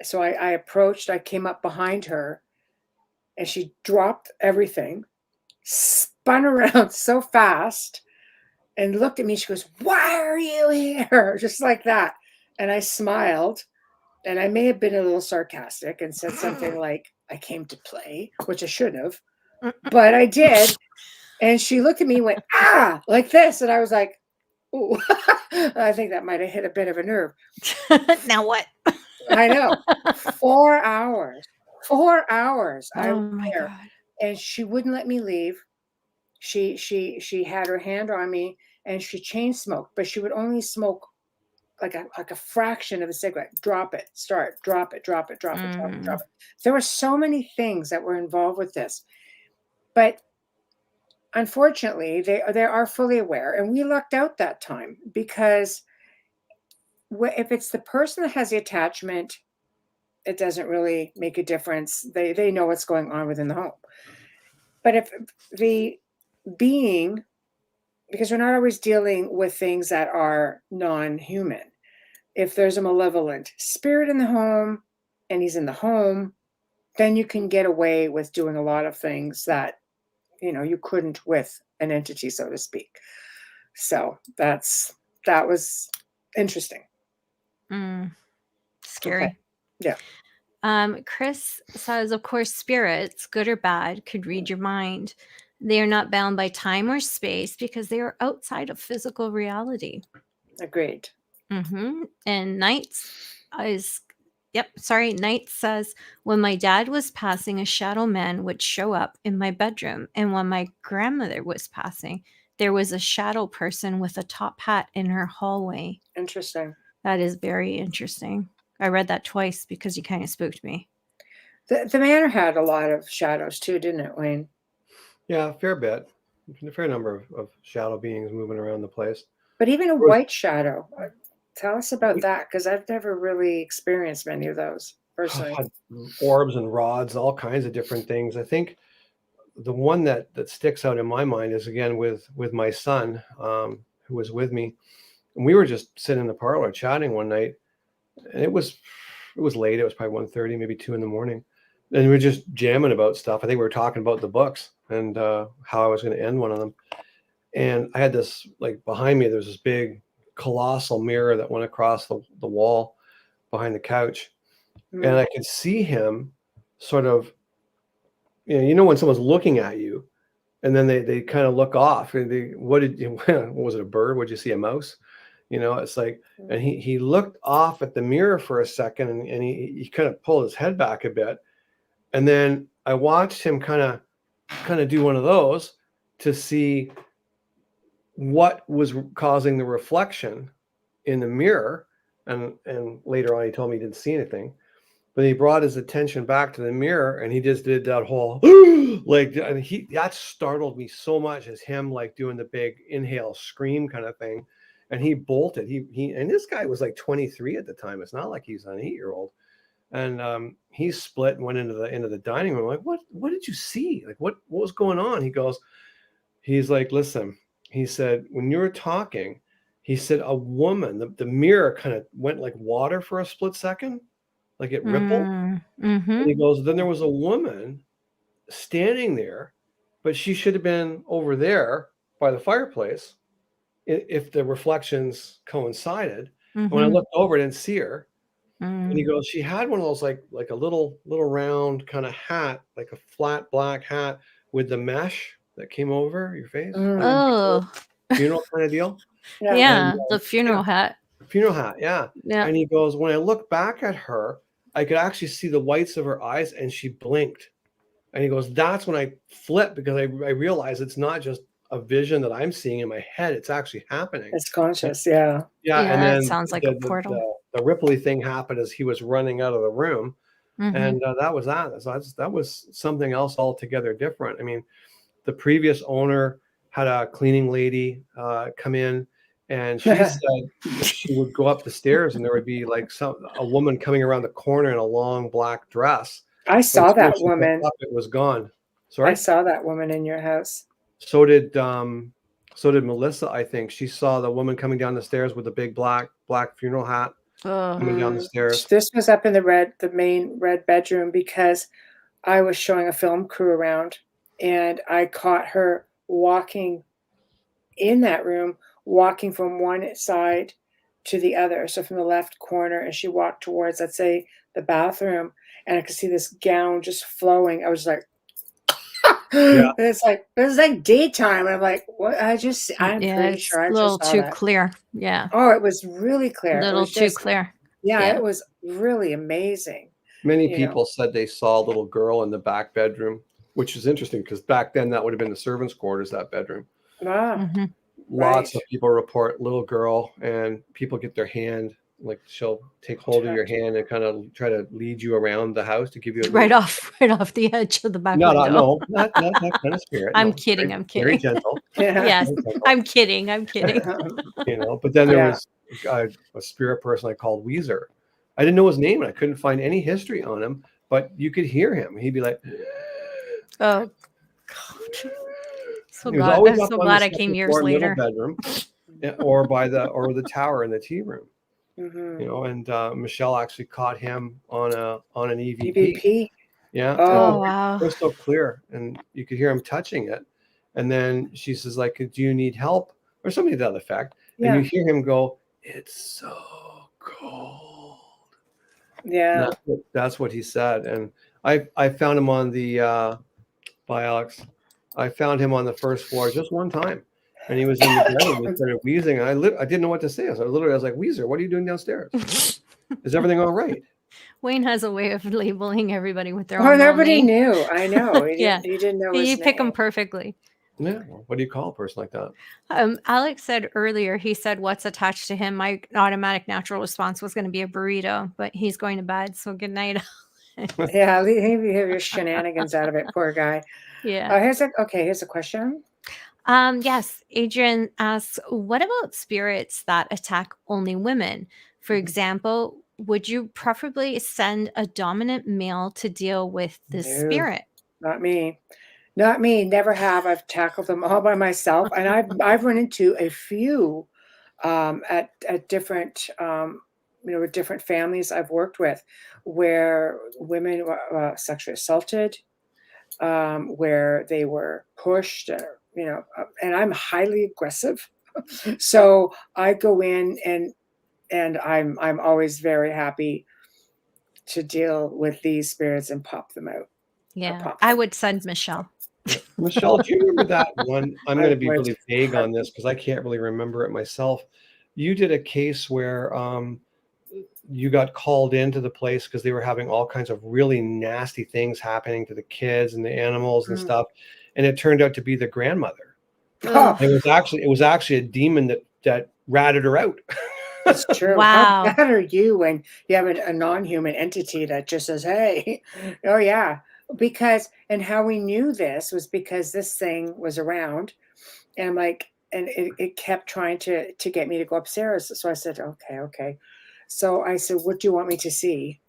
So I approached, I came up behind her, and she dropped everything, spun around so fast, and looked at me. She goes, "Why are you here?" Just like that. And I smiled, and I may have been a little sarcastic and said something like, I came to play, which I should have, but I did. And she looked at me and went, ah, like this. And I was like, ooh, I think that might have hit a bit of a nerve. Now what? I know. 4 hours. 4 hours. I Oh was my there. God. And she wouldn't let me leave. She had her hand on me and she chain smoked, but she would only smoke like a fraction of a cigarette. Drop it, start, drop it, drop it, drop it, drop it, drop it. There were so many things that were involved with this. But unfortunately, they are fully aware. And we lucked out that time because if it's the person that has the attachment, it doesn't really make a difference. They know what's going on within the home. But if the being, because we're not always dealing with things that are non-human. If there's a malevolent spirit in the home and he's in the home, then you can get away with doing a lot of things that, you couldn't with an entity, so to speak. So that was interesting. Scary. Okay. Yeah. Chris says, of course, spirits, good or bad, could read your mind. They are not bound by time or space because they are outside of physical reality. Agreed. And Knights Knight says, when my dad was passing, a shadow man would show up in my bedroom. And when my grandmother was passing, there was a shadow person with a top hat in her hallway. Interesting. That is very interesting. I read that twice because you kind of spooked me. The manor had a lot of shadows too, didn't it, Wayne? Yeah, a fair bit. A fair number of shadow beings moving around the place. But even a white shadow. Tell us about that, because I've never really experienced many of those personally. Had orbs and rods, all kinds of different things. I think the one that sticks out in my mind is, again, with my son, who was with me. And we were just sitting in the parlor chatting one night. And it was late. It was probably 1:30, maybe 2 a.m. And we were just jamming about stuff. I think we were talking about the books and how I was going to end one of them. And I had this, like, behind me, there's this big colossal mirror that went across the wall behind the couch. And I could see him sort of, when someone's looking at you and then they kind of look off. What was it, a bird? Would you see a mouse? It's like, and he looked off at the mirror for a second and he kind of pulled his head back a bit. And then I watched him kind of do one of those to see what was causing the reflection in the mirror. And later on, he told me he didn't see anything, but he brought his attention back to the mirror and he just did that whole, that startled me so much, as him like doing the big inhale scream kind of thing. And he bolted. And this guy was like 23 at the time. It's not like he's an 8-year-old. And he split and went into the dining room. I'm like, what did you see? Like, what was going on? He's like, listen, he said, when you were talking, he said, a woman, the mirror kind of went like water for a split second, like it rippled. And he goes, then there was a woman standing there, but she should have been over there by the fireplace if the reflections coincided. When I looked over, I didn't see her. And he goes, she had one of those like a little round kind of hat, like a flat black hat with the mesh that came over your face. Like funeral kind of deal. Yeah, and, the funeral hat. Funeral hat, yeah. Yeah. And he goes, when I looked back at her, I could actually see the whites of her eyes and she blinked. And he goes, that's when I flipped, because I realized it's not just a vision that I'm seeing in my head. It's actually happening. It's conscious, yeah. Yeah, and then it sounds like a portal. The Ripley thing happened as he was running out of the room. And that was that. So that was something else altogether different. I mean, the previous owner had a cleaning lady come in, and she said she would go up the stairs and there would be like a woman coming around the corner in a long black dress. I saw that woman. It was gone. Sorry? I saw that woman in your house. So did Melissa, I think. She saw the woman coming down the stairs with a big black funeral hat coming down the stairs. This was up in the main red bedroom, because I was showing a film crew around and I caught her walking in that room, walking from one side to the other. So from the left corner, and she walked towards, let's say, the bathroom. and I could see this gown just flowing. I was like, Yeah. it was like daytime. And I'm like, what? I'm Yeah, pretty it's sure a I little just saw too that. clear. Yeah, Oh, it was really a clear. It little was too just, clear. yeah, Yeah. it was really amazing. Many You know, people said they saw a little girl in the back bedroom, which is interesting because back then that would have been the servants' quarters, that bedroom. ah, Hmm. right. Lots of people report little girl, and people get their hand, like she'll take hold of your Touch. hand and kind of try to lead you around the house to give you a Right little. off, right off the edge of the back No, no, window. no, not that kind of spirit. I'm No, kidding. very, I'm very kidding. gentle, Yeah. Yes, very gentle. I'm kidding. I'm kidding. But then there Yeah. was a spirit person I called Weezer. I didn't know his name, and I couldn't find any history on him, but you could hear him. He'd be like, Oh, God. he was always I'm up so on the glad I came second years floor, middle later. bedroom, or by the tower in the tea room. Hmm. And Michelle actually caught him on an EVP. EVP. Yeah, and Oh, Oh, wow. crystal clear, and you could hear him touching it. And then she says, like, do you need help, or something to that effect? And you yeah. hear him go, it's so cold. Yeah. That's what he said. And I found him on the by Alex. I found him on the first floor just one time, and he was in the bedroom. He started wheezing, and I didn't know what to say. So I was like, Weezer, what are you doing downstairs? Is everything all right? Wayne has a way of labeling everybody with their Oh, own little nobody name. knew. I know. Yeah, He didn't know you his pick them name. perfectly. Yeah. Well, what do you call a person like that? Alex said earlier, he said, what's attached to him? My automatic natural response was going to be a burrito, but he's going to bed. So good night. Yeah, leave your shenanigans out of it, poor guy. Yeah. Here's a question. Yes. Adrian asks, what about spirits that attack only women? For Mhm. example, would you preferably send a dominant male to deal with this No, spirit? not me. Not me. Never have. I've tackled them all by myself, and I've run into a few at different with different families I've worked with, where women were sexually assaulted, where they were pushed, and I'm highly aggressive, so I go in and I'm always very happy to deal with these spirits and pop them out. Yeah. Pop I them. would send Michelle. Michelle, do you remember that one? I'm I going to be would. really vague on this because I can't really remember it myself. You did a case where you got called into the place because they were having all kinds of really nasty things happening to the kids and the animals and Mm. stuff, and it turned out to be the grandmother. Oh, It was actually a demon that ratted her out. it's true. Wow. How bad are you when you have a non-human entity that just says, "Hey," oh yeah, and how we knew this was because this thing was around, and I'm like, and it kept trying to get me to go upstairs. So I said, okay. So I said, what do you want me to see?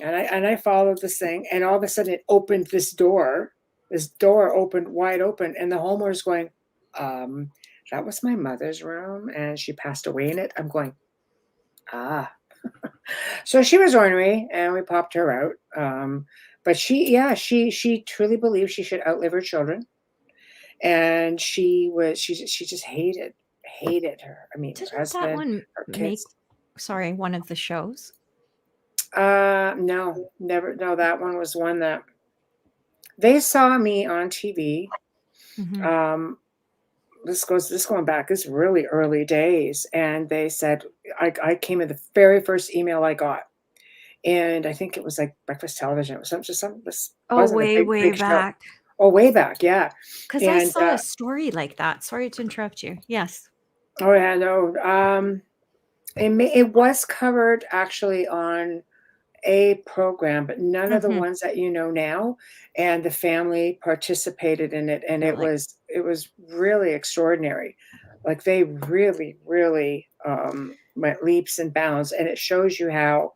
And I followed this thing, and all of a sudden it opened this door. This door opened wide open, and the homeowner's going, that was my mother's room, and she passed away in it. I'm going, ah. So she was ornery, and we popped her out. But she truly believed she should outlive her children, and she just hated her. I mean, her Didn't that husband, one her make, kids. one of the shows? No, never. No, that one was one that they saw me on TV. Mhm. This going back, this really early days, and they said I came in the very first email I got, and I think it was like breakfast television. It was something. This Oh, wasn't a way, way big show. back. Oh, way back, yeah. Because I And saw a story like that. Sorry to interrupt you. Yes. oh yeah, no. It was covered actually on a program, but none of the Mhm. ones that you know now. And the family participated in it, and Really? it was really extraordinary. Like they really, really went leaps and bounds, and it shows you how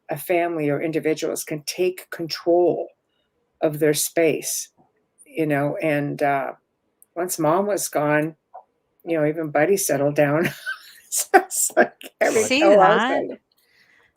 a family or individuals can take control of their space, And once mom was gone, even Buddy settled down. So it's like everything. See Oh, I was that?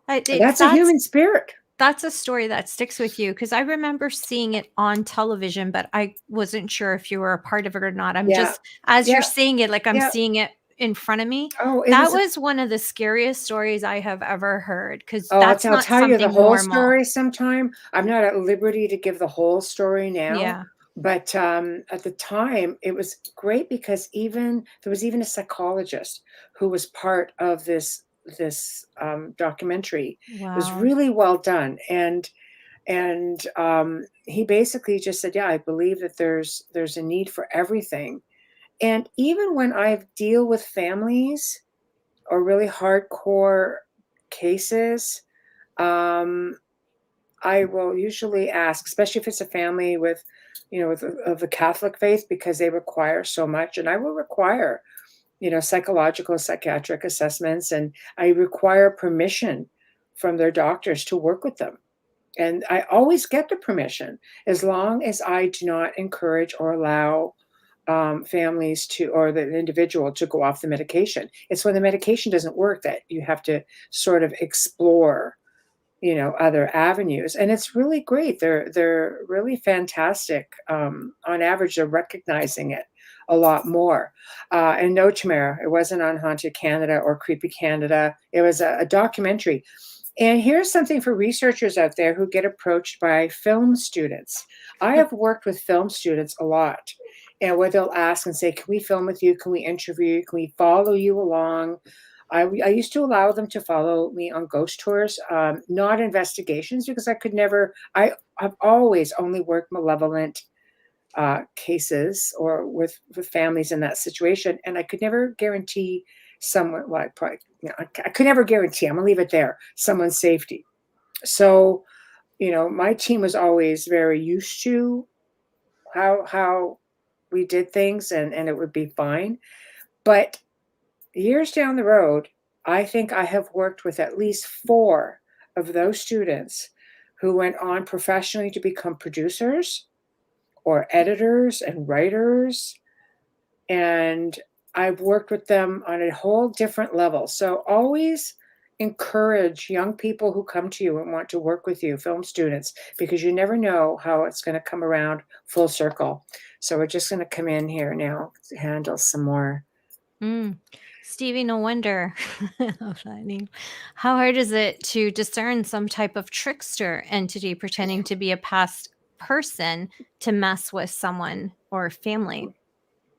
like, It that's a human spirit. that's a story that sticks with you because I remember seeing it on television, but I wasn't sure if you were a part of it or not. I'm Yeah, just as you're yeah, saying it, like I'm yeah. seeing it in front of me. Oh, That was one of the scariest stories I have ever heard, because oh, that's I'll not tell you the something whole normal. story sometime. I'm not at liberty to give the whole story now. Yeah. But at the time, it was great because there was even a psychologist who was part of this documentary. It was Wow. really well done, and he basically just said, "Yeah, I believe that there's a need for everything." And even when I deal with families or really hardcore cases, um, I will usually ask, especially if it's a family with, of the Catholic faith, because they require so much, and I will require, psychological, psychiatric assessments, and I require permission from their doctors to work with them. And I always get the permission as long as I do not encourage or allow families or the individual to go off the medication. It's when the medication doesn't work that you have to sort of explore, other avenues. And it's really great. They're really fantastic. On average, they're recognizing it a lot more. And no, Tamara, it wasn't on Haunted Canada or Creepy Canada. It was a documentary. And here's something for researchers out there who get approached by film students. I have worked with film students a lot, and where they'll ask and say, "Can we film with you? Can we interview you? Can we follow you along?" I used to allow them to follow me on ghost tours, not investigations, because I could never. I've always only worked malevolent cases or with families in that situation, and I could never guarantee someone. Well, I could never guarantee. I'm gonna leave it there. Someone's safety. So, my team was always very used to how we did things, and it would be fine. But years down the road, I think I have worked with at least 4 of those students who went on professionally to become producers or editors and writers. And I've worked with them on a whole different level. So always encourage young people who come to you and want to work with you, film students, because you never know how it's going to come around full circle. So we're just going to come in here now to handle some more. Stevie, no wonder. How hard is it to discern some type of trickster entity pretending to be a past person to mess with someone or family?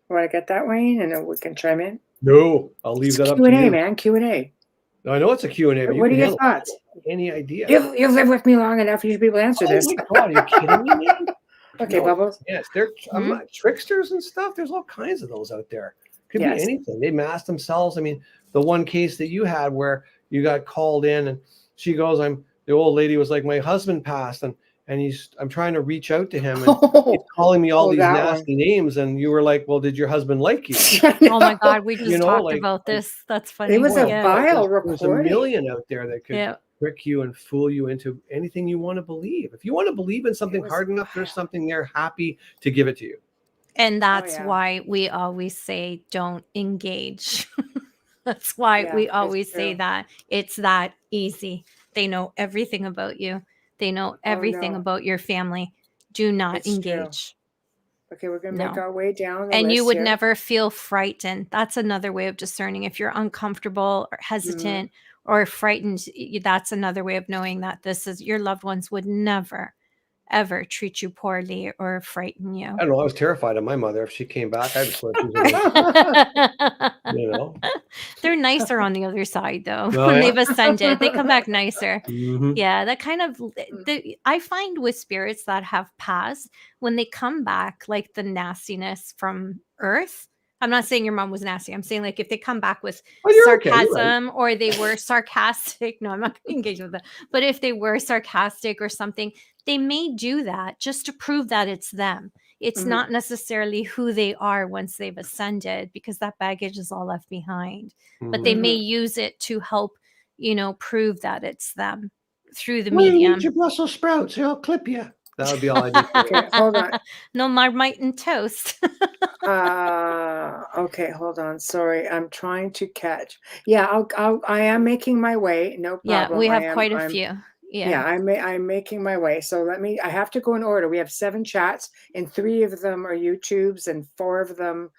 Want to get that, Wayne, and then we can chime in? No, I'll leave that up to Q&A, you. man, Q&A. I know it's a Q&A, but What are you your can thoughts? any idea. You've lived with me long enough. You should be able to answer this. Oh my God, are you kidding me, man? Okay, No, Bubbles. yes, I'm not tricksters and stuff. There's all kinds of those out there. Could Yes. be anything. They mask themselves. I mean, the one case that you had where you got called in and she goes, the old lady was like, my husband passed and I'm trying to reach out to him and he's calling me all these nasty names. And you were like, well, did your husband like you? Oh my God, we just talked about this. That's funny. It was a vile recording. There's a million out there that could trick you and fool you into anything you want to believe. If you want to believe in something hard enough, there's something there happy to give it to you. And that's why we always say don't engage. That's why we always say that. It's that easy. They know everything about you. They know everything about your family. Do not engage. True. Okay, we're going to make our way down the and list you would here. never feel frightened. That's another way of discerning. If you're uncomfortable or hesitant or frightened, that's another way of knowing that this is your loved ones would never, ever treat you poorly or frighten you. I don't know. I was terrified of my mother. If she came back, I would They're nicer on the other side, though. When they've ascended, they come back nicer. Yeah, that kind of. I find with spirits that have passed, when they come back, like the nastiness from Earth. I'm not saying your mom was nasty. I'm saying like if they come back with sarcasm or they were sarcastic. No, I'm not going to engage with that. But if they were sarcastic or something, they may do that just to prove that it's them. It's not necessarily who they are once they've ascended, because that baggage is all left behind. But they may use it to help, prove that it's them through the medium. Eat your Brussels sprouts. I'll clip you. That would be all I do. Okay, hold on. No Marmite and toast. Okay, hold on. Sorry, I'm trying to catch. Yeah, I am making my way. No problem. Yeah, we have quite a few. Yeah, I'm making my way. So I have to go in order. We have 7 chats, and 3 of them are YouTubes, and 4 of them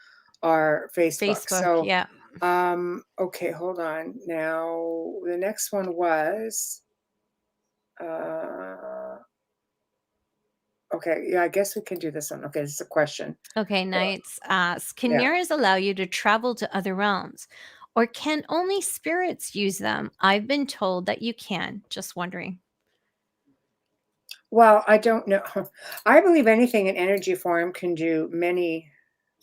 are Facebook. So yeah. Okay, hold on. Now, the next one was, uh, okay, yeah, I guess we can do this one. Okay, this is a question. Okay, Knights asks, can Yeah. mirrors allow you to travel to other realms? Or can only spirits use them? I've been told that you can. Just wondering. Well, I don't know. I believe anything in energy form can do many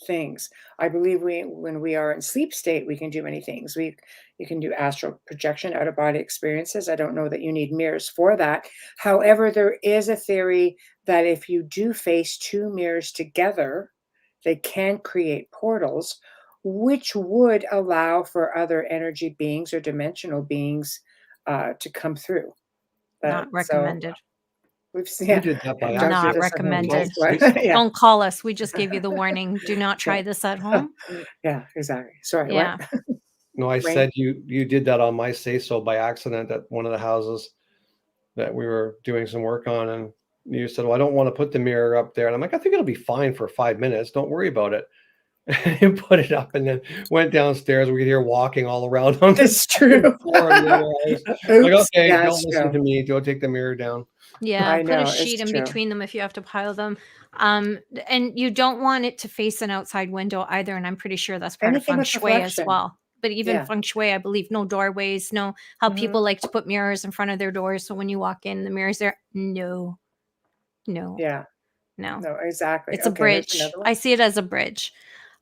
things. I believe when we are in sleep state, we can do many things. You can do astral projection, out of body experiences. I don't know that you need mirrors for that. However, there is a theory that if you do face two mirrors together, they can create portals, which would allow for other energy beings or dimensional beings to come through. Not So recommended. we've seen, You yeah, did that by don't do Not accident. this at home, recommended. folks. Say so. Yeah, Don't call us. We just gave you the warning. Do not try yeah, this at home. yeah, exactly. Sorry, what? Yeah. No, I Wayne? said you did that on my say so by accident at one of the houses that we were doing some work on, and you said, "Well, I don't want to put the mirror up there," and I'm like, "I think it'll be fine for 5 minutes. Don't worry about it." And put it up, and then went downstairs. We could hear walking all around on the It's true. floor of the other house. Like, Oops. okay, Yeah, don't it's listen true. to me. Go take the mirror down. Yeah. I Put a know, sheet it's in true. between them if you have to pile them. And you don't want it to face an outside window either. And I'm pretty sure that's part of Anything feng with shui as reflection. well. But even Yeah. feng shui, I believe, no doorways, no how people Mhm. like to put mirrors in front of their doors. So when you walk in, the mirror's there. No, no, Yeah. no. No, exactly. It's a Okay, here's bridge. another I one. see it as a bridge.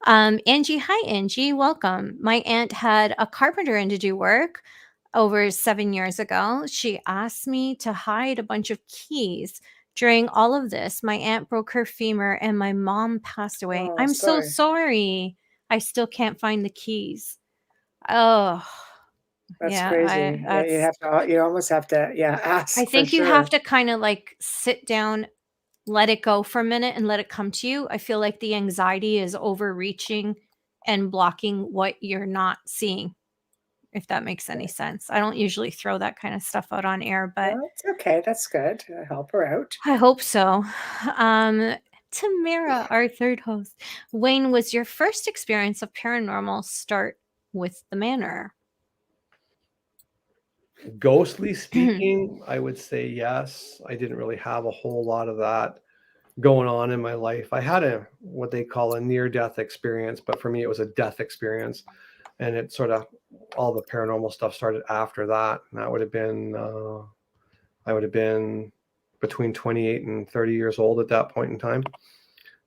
Angie, hi Angie, welcome. My aunt had a carpenter in to do work over 7 years ago. She asked me to hide a bunch of keys. During all of this, my aunt broke her femur and my mom passed away. Oh, I'm so sorry. sorry. I still can't find the keys. Oh, That's yeah, crazy. Yeah, you almost have to, yeah, I ask for think you have sure. to kind of like sit down, let it go for a minute and let it come to you. I feel like the anxiety is overreaching and blocking what you're not seeing, if that makes any Okay. sense. I don't usually throw that kind of stuff out on air, but No, it's okay. That's good. Help her out. I hope so. Um, Tamara, our third host. Wayne, was your first experience of paranormal start with the manor? Ghostly speaking, I would say yes. I didn't really have a whole lot of that going on in my life. I had a what they call a near death experience, but for me it was a death experience, and it sort of all the paranormal stuff started after that. And that would have been I would have been between 28 and 30 years old at that point in time.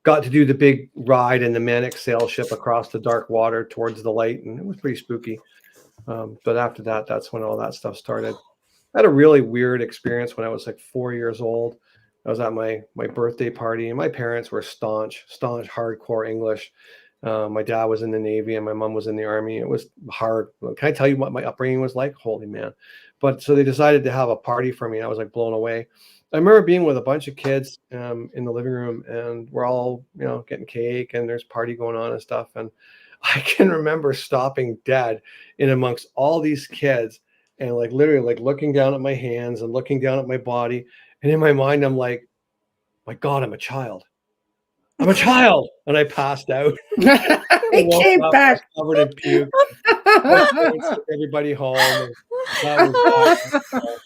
Got to do the big ride in the manic sail ship across the dark water towards the light, and it was pretty spooky. But after that, that's when all that stuff started. I had a really weird experience when I was like 4 years old. I was at my birthday party, and my parents were staunch, hardcore English. My dad was in the Navy, and my mom was in the Army. It was hard. Can I tell you what my upbringing was like? Holy man! But so they decided to have a party for me, and I was like blown away. I remember being with a bunch of kids in the living room, and we're all getting cake, and there's party going on and stuff. And I can remember stopping dead in amongst all these kids and like literally like looking down at my hands and looking down at my body. And in my mind, I'm like, my God, I'm a child. I'm a child. And I passed out. I He woke came up, I was back. covered in puke. My parents took everybody home. And that was that.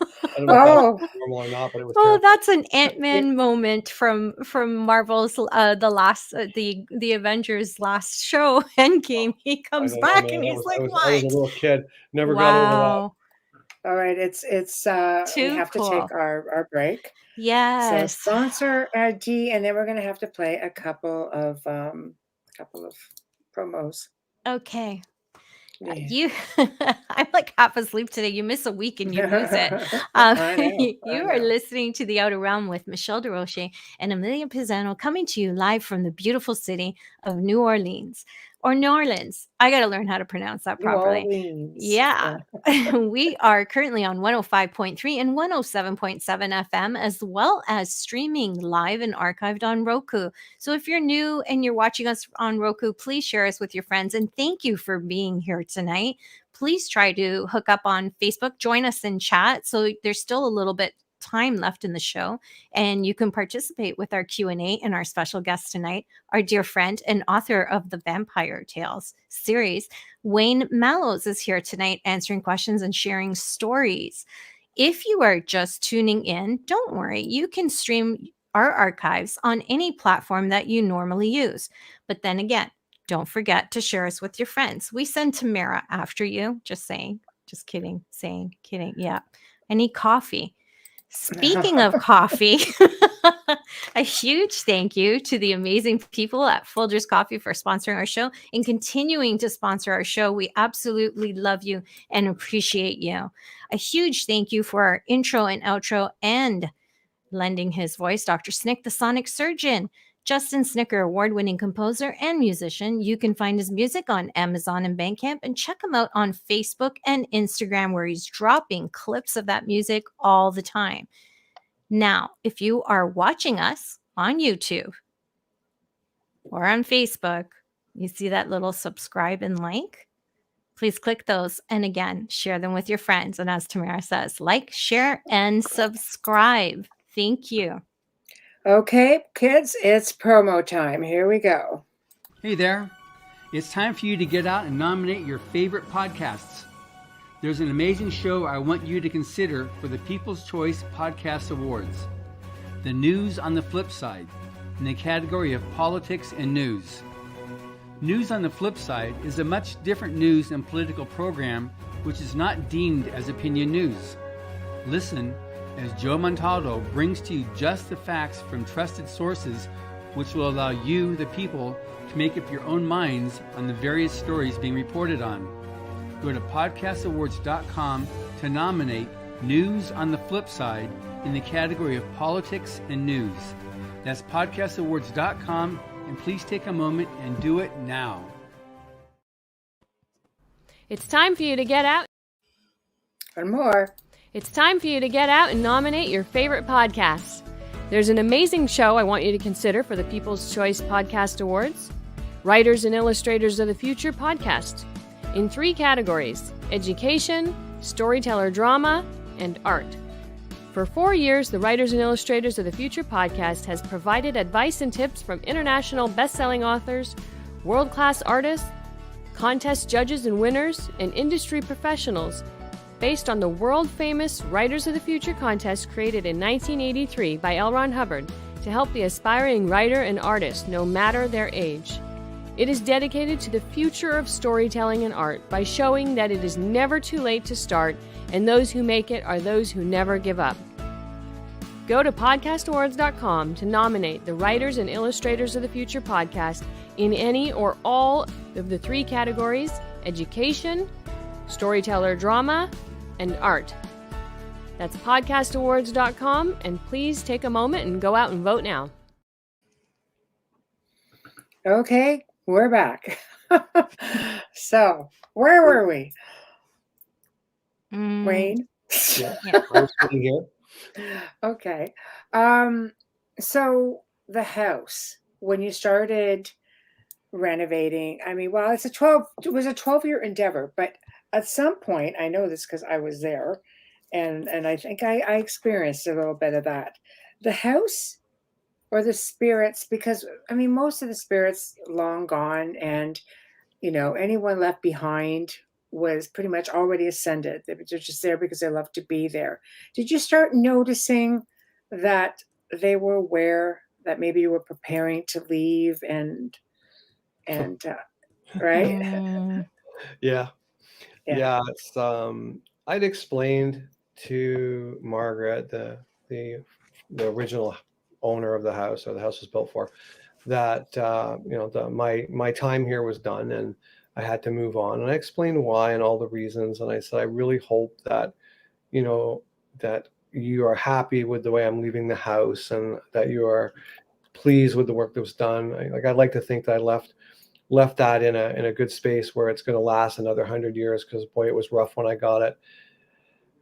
I don't know if that was Oh, normal or not, but it was Oh, terrible. that's an Ant-Man moment from Marvel's the last the Avengers last show Endgame. He I comes don't know, back man. and I he's was, I like, was, I was a "What? little kid. Never got over that. Wow. all right. It's we Too have to take cool." our break. So Yes. sponsor D, and then we're gonna have to play a couple of promos. Okay. Yeah. You I'm like half asleep today. You miss a week and you lose it. I know. I You are know. listening to The Outer Realm with Michelle Desrochers and Amelia Pisano, coming to you live from the beautiful city of New Orleans or New Orleans. I got to learn how to pronounce that New properly. Orleans. Yeah. We are currently on 105.3 and 107.7 FM, as well as streaming live and archived on Roku. So if you're new and you're watching us on Roku, please share us with your friends. And thank you for being here tonight. Please try to hook up on Facebook, join us in chat. So there's still a little bit time left in the show, and you can participate with our Q&A. And our special guest tonight, our dear friend and author of the Vampyre Tales series, Wayne Mallows, is here tonight answering questions and sharing stories. If you are just tuning in, don't worry. You can stream our archives on any platform that you normally use. But then again, don't forget to share us with your friends. We send Tamara after you. Just saying. Just kidding. Saying. Kidding. Yeah. I need coffee. Speaking of coffee, a huge thank you to the amazing people at Folgers Coffee for sponsoring our show and continuing to sponsor our show. We absolutely love you and appreciate you. A huge thank you for our intro and outro and lending his voice, Dr. Snick, the Sonic Surgeon. Justin Snicker, award-winning composer and musician. You can find his music on Amazon and Bandcamp, and check him out on Facebook and Instagram, where he's dropping clips of that music all the time. Now, if you are watching us on YouTube or on Facebook, you see that little subscribe and like? Please click those, and again, share them with your friends. And as Tamara says, like, share, and subscribe. Thank you. Okay, kids, it's promo time. Here we go. Hey there. It's time for you to get out and nominate your favorite podcasts. There's an amazing show I want you to consider for the People's Choice Podcast Awards. The News on the Flip Side, in the category of politics and news. News on the Flip Side is a much different news and political program which is not deemed as opinion news. Listen as Joe Montaldo brings to you just the facts from trusted sources, which will allow you, the people, to make up your own minds on the various stories being reported on. Go to podcastawards.com to nominate News on the Flip Side in the category of politics and news. That's podcastawards.com, and please take a moment and do it now. It's time for you to get out. And more. It's time for you to get out and nominate your favorite podcasts. There's an amazing show I want you to consider for the People's Choice Podcast Awards. Writers and Illustrators of the Future podcast. In 3 categories: education, storyteller drama, and art. For 4 years, the Writers and Illustrators of the Future podcast has provided advice and tips from international best-selling authors, world-class artists, contest judges and winners, and industry professionals based on the world-famous Writers of the Future contest created in 1983 by L. Ron Hubbard to help the aspiring writer and artist no matter their age. It is dedicated to the future of storytelling and art by showing that it is never too late to start, and those who make it are those who never give up. Go to podcastawards.com to nominate the Writers and Illustrators of the Future podcast in any or all of the 3 categories: education, storyteller drama, and art. That's podcastawards.com, and please take a moment and go out and vote now. Okay, we're back. So, where were we? Wayne? Yeah. I was sitting here. Okay. So the house, when you started renovating, I mean, well, it was a 12-year endeavor, but at some point, I know this because I was there, and I think I experienced a little bit of that. The house or the spirits, because, I mean, most of the spirits long gone, and, you know, anyone left behind was pretty much already ascended. They were just there because they loved to be there. Did you start noticing that they were aware that maybe you were preparing to leave and right? Yeah. It's, I'd explained to Margaret, the original owner of the house, or the house was built for, that my time here was done and I had to move on. And I explained why and all the reasons. And I said, I really hope that, that you are happy with the way I'm leaving the house, and that you are pleased with the work that was done. I'd like to think that I left that in a good space where it's going to last another 100 years, because boy, it was rough when I got it.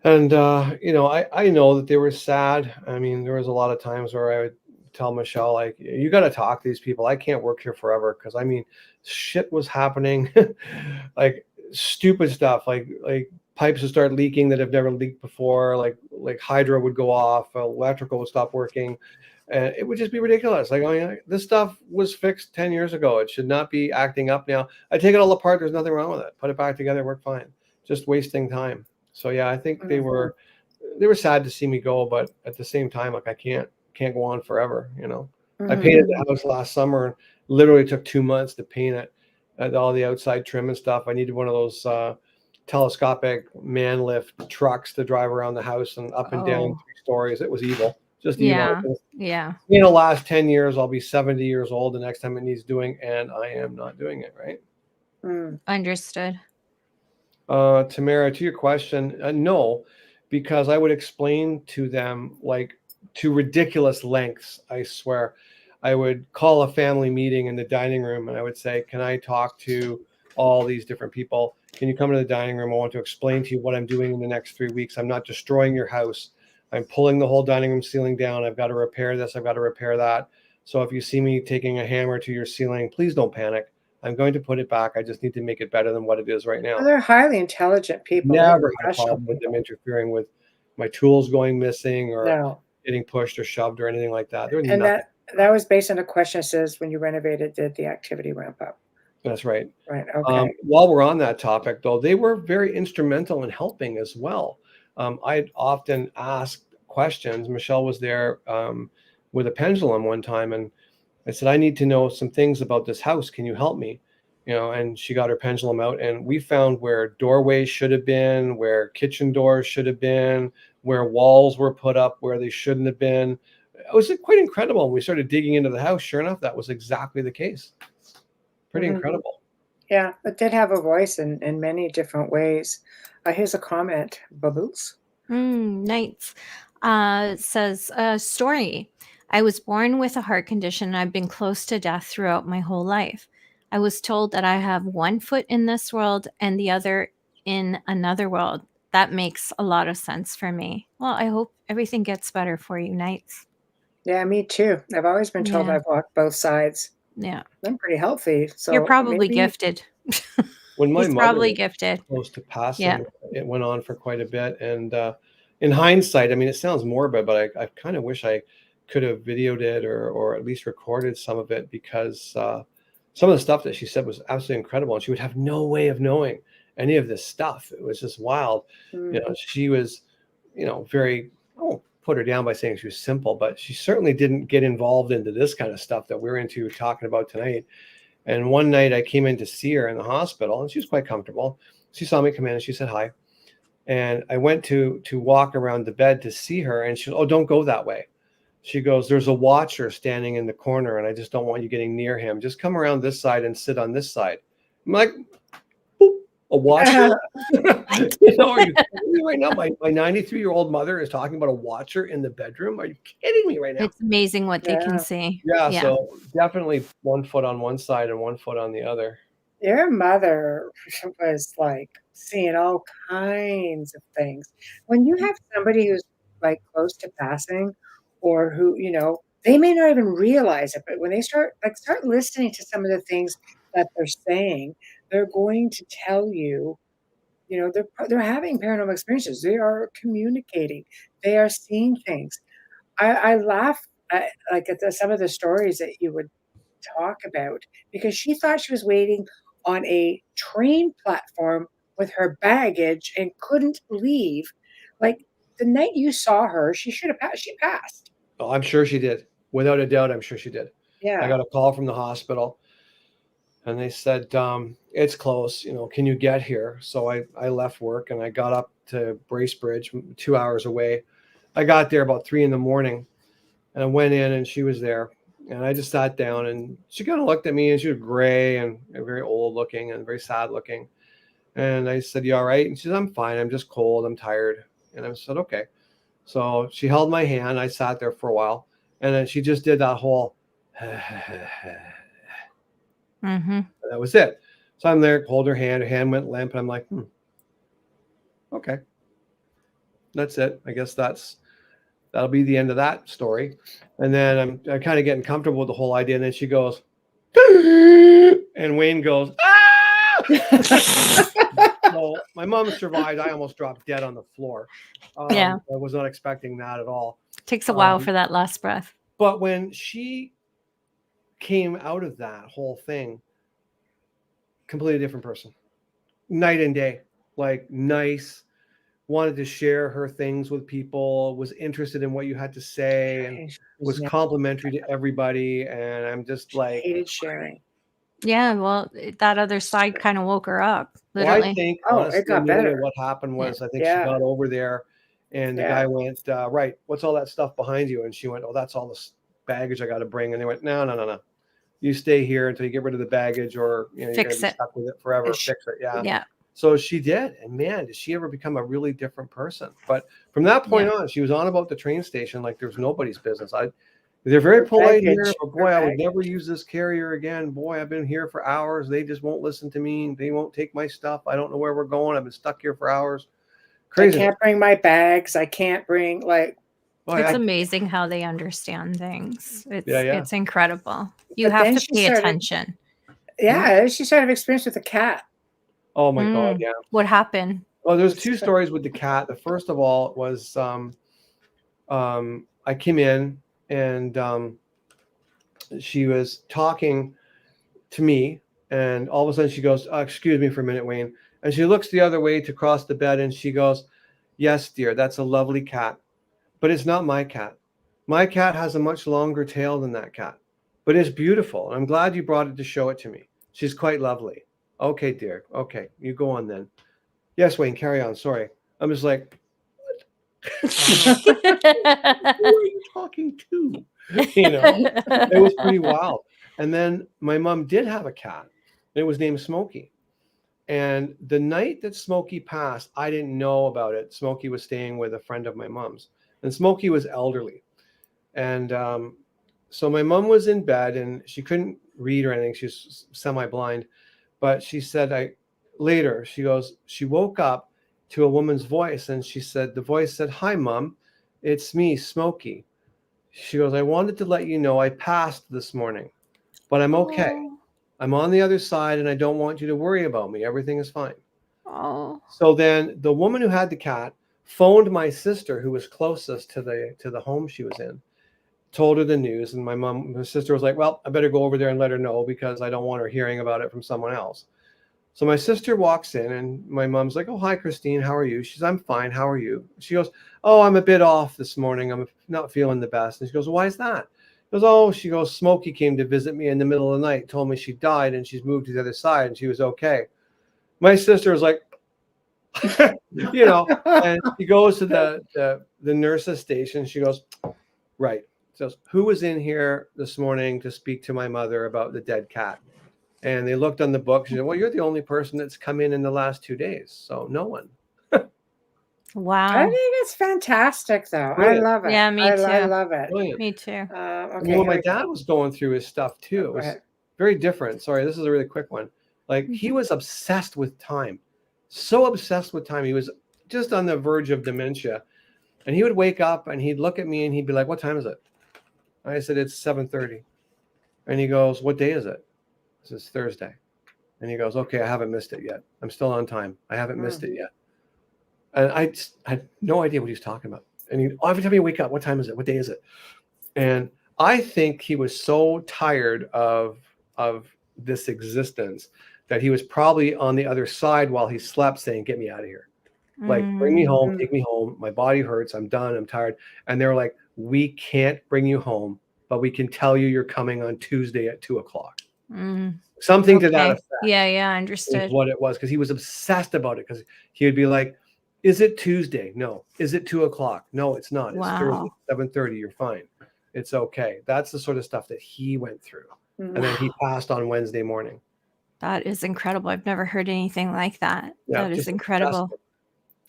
And, I know that they were sad. I mean, there was a lot of times where I would tell Michelle, like, you got to talk to these people. I can't work here forever. Because, I mean, shit was happening, like stupid stuff, like pipes would start leaking that have never leaked before. Like hydro would go off, electrical would stop working, and it would just be ridiculous. Like, this stuff was fixed 10 years ago. It should not be acting up now. I take it all apart. There's nothing wrong with it. Put it back together, work fine. Just wasting time. So yeah, I think they were sad to see me go, but at the same time, like, I can't go on forever. I painted the house last summer and literally took 2 months to paint it, all the outside trim and stuff. I needed one of those telescopic man lift trucks to drive around the house and up and down 3 stories. It was evil. Just evil. Yeah. Last 10 years, I'll be 70 years old the next time it needs doing, and I am not doing it, right? Understood. Tamara, to your question, no, because I would explain to them, like, to ridiculous lengths, I swear. I would call a family meeting in the dining room and I would say, can I talk to all these different people? Can you come to the dining room? I want to explain to you what I'm doing in the next 3 weeks. I'm not destroying your house. I'm pulling the whole dining room ceiling down. I've got to repair this. I've got to repair that. So if you see me taking a hammer to your ceiling, please don't panic. I'm going to put it back. I just need to make it better than what it is right now. Well, they're highly intelligent people. Never had a problem with them interfering with my tools going missing or getting pushed or shoved or anything like that. And that was based on a question that says, when you renovated, did the activity ramp up? That's right. Right. Okay. While we're on that topic, though, they were very instrumental in helping as well. I'd often ask questions. Michelle was there with a pendulum one time, and I said, I need to know some things about this house. Can you help me? And she got her pendulum out, and we found where doorways should have been, where kitchen doors should have been, where walls were put up where they shouldn't have been. It was quite incredible. When we started digging into the house, sure enough, that was exactly the case. Pretty incredible. Yeah, it did have a voice in many different ways. Here's a comment, Bubbles. Nice. Says, story. I was born with a heart condition and I've been close to death throughout my whole life. I was told that I have one foot in this world and the other in another world. That makes a lot of sense for me. Well, I hope everything gets better for you, Knights. Yeah, me too. I've always been told I've walked both sides. Yeah. I'm pretty healthy. So you're probably gifted. When my mother probably gifted. Close to passing, it went on for quite a bit. And in hindsight, I mean, it sounds morbid, but I kind of wish I could have videoed it or at least recorded some of it, because some of the stuff that she said was absolutely incredible. And she would have no way of knowing any of this stuff. It was just wild. She was, very, I won't put her down by saying she was simple, but she certainly didn't get involved into this kind of stuff that we're into talking about tonight. And one night I came in to see her in the hospital, and she was quite comfortable. She saw me come in and she said hi. And I went to walk around the bed to see her, and she goes, "Oh, don't go that way." She goes, "There's a watcher standing in the corner, and I just don't want you getting near him. Just come around this side and sit on this side." I'm like, a watcher? Are you kidding me right now? My 93-year-old mother is talking about a watcher in the bedroom. Are you kidding me right now? It's amazing what they can see. Yeah, so definitely one foot on one side and one foot on the other. Your mother was like seeing all kinds of things. When you have somebody who's like close to passing, or who, they may not even realize it, but when they start listening to some of the things that they're saying, they're going to tell you, they're having paranormal experiences. They are communicating. They are seeing things. I laugh at some of the stories that you would talk about, because she thought she was waiting on a train platform with her baggage and couldn't leave. Like, the night you saw her, she should have passed. She passed. Oh, I'm sure she did. Without a doubt, I'm sure she did. Yeah. I got a call from the hospital, and they said, it's close, can you get here? So I left work and I got up to Bracebridge, 2 hours away. I got there about 3 a.m. and I went in and she was there, and I just sat down, and she kind of looked at me, and she was gray and very old looking and very sad looking. And I said, "You all right?" And she said, "I'm fine. I'm just cold. I'm tired." And I said, "Okay." So she held my hand. I sat there for a while, and then she just did that whole, Mm-hmm. that was it. So I'm there, hold her hand went limp, and I'm like, okay, that's it. I guess that'll be the end of that story. And then I'm kind of getting comfortable with the whole idea. And then she goes, and Wayne goes, "Ah!" So my mom survived. I almost dropped dead on the floor. Yeah. I was not expecting that at all. Takes a while for that last breath. But when she came out of that whole thing, completely different person, night and day, like nice, wanted to share her things with people, was interested in what you had to say, and was complimentary to everybody. And I'm just like, hated sharing. Yeah, well, that other side kind of woke her up, well, literally. I think Oh, it honestly, got Amelia, better. what happened was I think Yeah. she got over there, and the Yeah. guy went, right, what's all that stuff behind you? And she went, oh, that's all this baggage I got to bring. And they went, no. You stay here until you get rid of the baggage, or you're going to be stuck with it forever. Fix it. Yeah. So she did. And man, did she ever become a really different person. But from that point on, she was on about the train station like there's nobody's business. They're very polite here, but boy, I would never use this carrier again. Boy, I've been here for hours. They just won't listen to me. They won't take my stuff. I don't know where we're going. I've been stuck here for hours. Crazy. I can't bring my bags. I can't bring It's amazing how they understand things. It's incredible. You have to pay attention. Yeah, she started to experience with a cat. Oh my God, yeah. What happened? Well, there's two stories with the cat. The first of all was I came in and she was talking to me, and all of a sudden she goes, excuse me for a minute, Wayne. And she looks the other way to cross the bed and she goes, yes, dear, that's a lovely cat. But it's not my cat. My cat has a much longer tail than that cat, but it's beautiful. I'm glad you brought it to show it to me. She's quite lovely. Okay, dear. Okay, you go on then. Yes, Wayne, carry on. Sorry. I'm just like, what? Who are you talking to? It was pretty wild. And then my mom did have a cat. It was named Smokey. And the night that Smokey passed, I didn't know about it. Smokey was staying with a friend of my mom's. And Smokey was elderly. And so my mom was in bed and she couldn't read or anything. She was semi-blind. But she said, later, she goes, she woke up to a woman's voice. And she said, the voice said, hi, Mom. It's me, Smokey. She goes, I wanted to let you know I passed this morning, but I'm okay. Oh. I'm on the other side and I don't want you to worry about me. Everything is fine. Oh. So then the woman who had the cat phoned my sister, who was closest to the home she was in, told her the news. And my sister was like, well, I better go over there and let her know because I don't want her hearing about it from someone else. So my sister walks in and my mom's like, oh, hi, Christine. How are you? She says, I'm fine. How are you? She goes, oh, I'm a bit off this morning. I'm not feeling the best. And she goes, why is that? She goes, Smokey came to visit me in the middle of the night, told me she died and she's moved to the other side and she was okay. My sister was like, and she goes to the nurse's station. She goes, right. So who was in here this morning to speak to my mother about the dead cat? And they looked on the book. She said, well, you're the only person that's come in the last 2 days. So no one. Wow. I think it's fantastic, though. Brilliant. I love it. Yeah, me too. I love it. Brilliant. Me too. Okay. Well, my dad was going through his stuff, too. It was very different. Sorry, this is a really quick one. Like, he was obsessed with time. So obsessed with time. He was just on the verge of dementia. And he would wake up and he'd look at me and he'd be like, what time is it? And I said, it's 7:30. And he goes, what day is it? I said, it's Thursday. And he goes, okay, I haven't missed it yet. I'm still on time. I haven't missed it yet. And I had no idea what he was talking about. And every time he wake up, what time is it? What day is it? And I think he was so tired of this existence that he was probably on the other side while he slept saying, get me out of here. Like, bring me home, take me home. My body hurts. I'm done. I'm tired. And they were like, we can't bring you home, but we can tell you you're coming on Tuesday at 2:00. Something to that effect. Yeah, understood. What it was, because he was obsessed about it. Because he would be like, is it Tuesday? No. Is it 2:00? No, it's not. It's Thursday, 7:30. You're fine. It's okay. That's the sort of stuff that he went through. And then he passed on Wednesday morning. That is incredible. I've never heard anything like that. Yeah, that is incredible.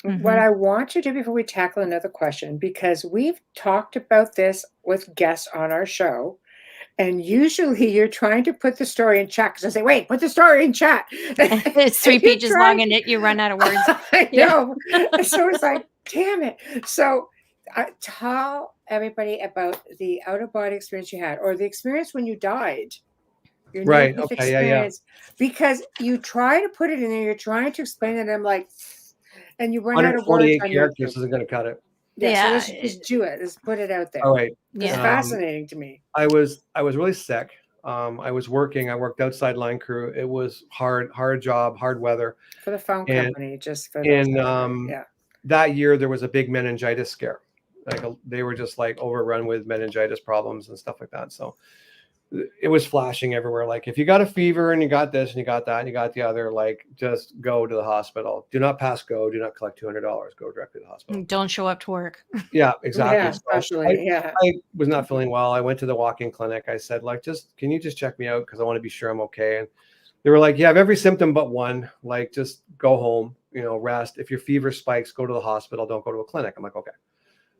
What I want to do before we tackle another question, because we've talked about this with guests on our show, and usually you're trying to put the story in chat because I say, wait, put the story in chat. It's 3 pages long and you run out of words. I know. So it's like, damn it. So tell everybody about the out-of-body experience you had, or the experience when you died. Your Right. near-death Okay. Yeah. Yeah. experience, because you try to put it in there, you're trying to explain it, and I'm like, and you run out of words 148 on characters YouTube. isn't going to cut it. Yeah, so Yeah. let's just do it. Let's put it out there. All right. It's Yeah. fascinating to me. I was really sick. I was working. I worked outside line crew. It was hard job, hard weather. For the phone And company, just for those. Yeah. that year there was a big meningitis scare. Like they were just like overrun with meningitis problems and stuff like that. So it was flashing everywhere. Like if you got a fever and you got this and you got that and you got the other, like just go to the hospital. Do not pass go. Do not collect $200. Go directly to the hospital. Don't show up to work. Yeah, exactly. Yeah, So especially. I was not feeling well. I went to the walk-in clinic. I said, like, can you just check me out? Because I want to be sure I'm okay. And they were like, you have every symptom but one. Like, just go home, rest. If your fever spikes, go to the hospital. Don't go to a clinic. I'm like, okay.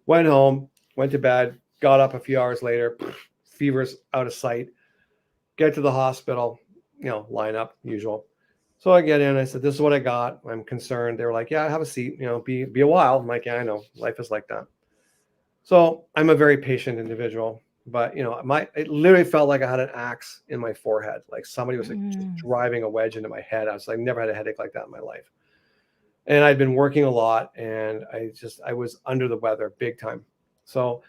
Went home, went to bed, got up a few hours later, fever's out of sight. Get to the hospital, line up, usual. So I get in, I said, this is what I got. I'm concerned. They were like, yeah, have a seat, be a while. I'm like, yeah, I know. Life is like that. So I'm a very patient individual, but it literally felt like I had an axe in my forehead. Like somebody was like just driving a wedge into my head. I was like, never had a headache like that in my life. And I'd been working a lot and I was under the weather big time. So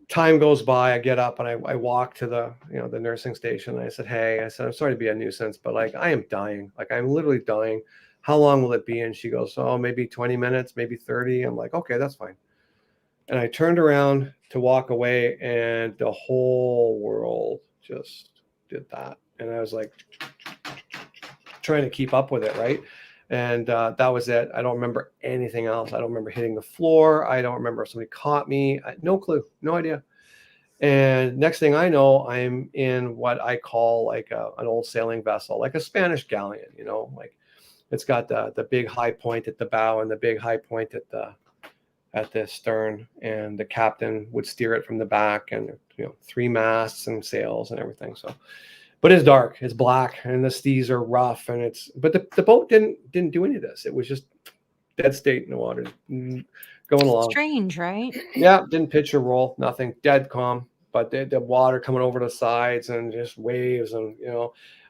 time goes by, I get up and I walk to the nursing station. And I said, hey, I'm sorry to be a nuisance, but like I am dying. Like I'm literally dying. How long will it be? And she goes, oh, maybe 20 minutes, maybe 30. I'm like, okay, that's fine. And I turned around to walk away and the whole world just did that. And I was like trying to keep up with it, right? And that was it. I don't remember anything else. I don't remember hitting the floor. I don't remember if somebody caught me. No clue, no idea. And next thing I know, I'm in what I call like an old sailing vessel, like a Spanish galleon, like it's got the big high point at the bow and the big high point at the stern, and the captain would steer it from the back, and 3 masts and sails and everything. So, but it's dark, it's black, and the seas are rough, and but the boat didn't do any of this. It was just dead state in the water, going along. Strange, right? Yeah, didn't pitch or roll, nothing, dead calm. But the water coming over the sides and just waves, and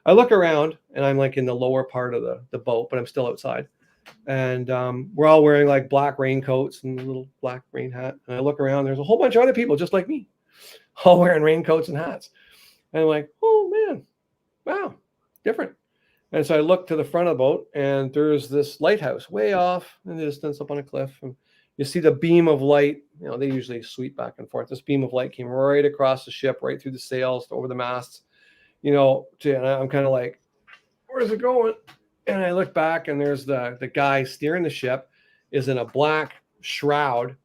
I look around and I'm like in the lower part of the boat, but I'm still outside. And we're all wearing like black raincoats and a little black rain hat. And I look around, there's a whole bunch of other people just like me, all wearing raincoats and hats. And I'm like, oh man, wow, different. And so I look to the front of the boat, and there's this lighthouse way off in the distance up on a cliff. And you see the beam of light. They usually sweep back and forth. This beam of light came right across the ship, right through the sails, over the masts. And I'm kind of like, where's it going? And I look back, and there's the guy steering the ship is in a black shroud,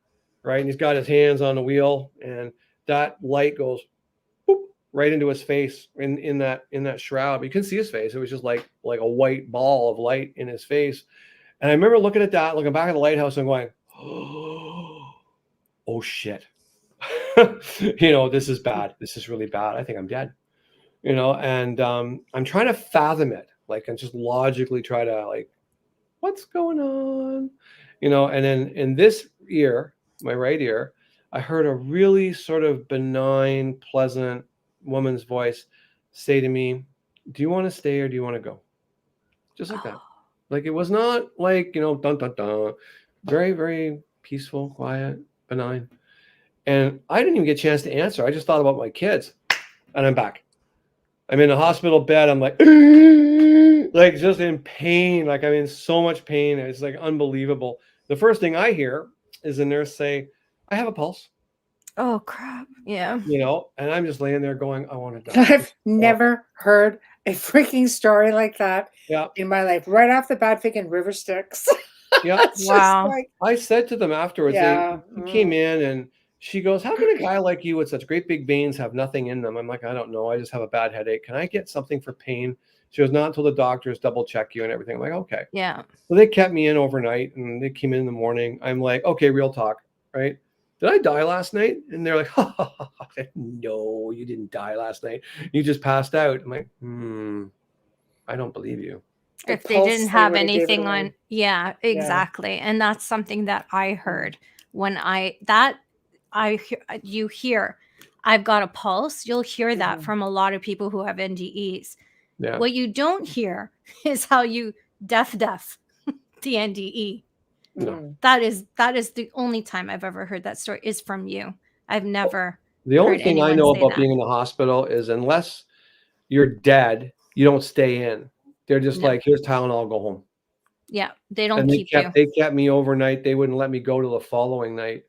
right? And he's got his hands on the wheel, and that light goes boop, right into his face in that shroud. But you couldn't see his face. It was just like a white ball of light in his face. And I remember looking at that, looking back at the lighthouse and going, oh shit. This is bad. This is really bad. I think I'm dead. And I'm trying to fathom it. Like, and just logically try to like, what's going on? And then in this ear, my right ear, I heard a really sort of benign, pleasant woman's voice say to me, do you want to stay or do you want to go? Just like that. Like, it was not like, dun, dun, dun. Very, very peaceful, quiet, benign. And I didn't even get a chance to answer. I just thought about my kids, and I'm back. I'm in a hospital bed. I'm like, like just in pain. Like I'm in so much pain. It's like unbelievable. The first thing I hear is the nurse say, I have a pulse. Oh, crap. Yeah. And I'm just laying there going, I want to die. I've never heard a freaking story like that in my life. Right off the bat, thinking river Styx. Yeah. Wow. Like, I said to them afterwards, they came in and she goes, how can a guy like you with such great big veins have nothing in them? I'm like, I don't know. I just have a bad headache. Can I get something for pain? She goes, not until the doctors double check you and everything. I'm like, okay. Yeah. So they kept me in overnight and they came in the morning. I'm like, okay, real talk, right? Did I die last night? And they're like, no, you didn't die last night. You just passed out. I'm like, I don't believe you. If they didn't have anything on. Yeah, exactly. And that's something that I heard when you hear. I've got a pulse. You'll hear that Mhm. from a lot of people who have NDEs. Yeah. What you don't hear is how you deaf the NDE. No. Mhm. That is the only time I've ever heard that story is from you. I've never The only heard thing I anyone know say about that. being in the hospital is unless you're dead, you don't stay in. They're just No. like, here's Tylenol, go home. Yeah, they don't And keep you. they kept me overnight. They wouldn't let me go till the following night.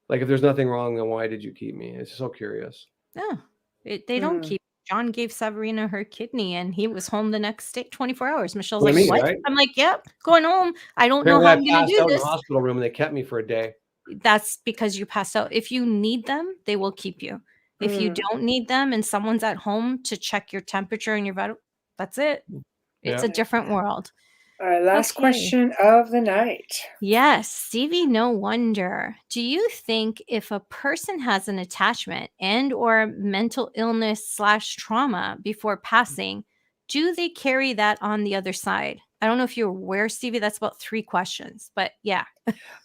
Like, if there's nothing wrong, then why did you keep me? It's so curious. No, they don't Mm. keep. John gave Sabrina her kidney, and he was home the next day, 24 hours. Michelle's What do like, you mean, "What?" right? I'm like, "Yep, going home. I don't know Apparently, how I I'm gonna passed do out in the this." hospital room and they kept me for a day. That's because you passed out. If you need them, they will keep you. If you Mm. don't need them and someone's at home to check your temperature and your vital, that's it. It's Yeah. a different world. All right, last Okay. question of the night. Yes, Stevie, no wonder. Do you think if a person has an attachment and or mental illness slash trauma before passing, do they carry that on the other side? I don't know if you're aware, Stevie, that's about 3 questions, but yeah,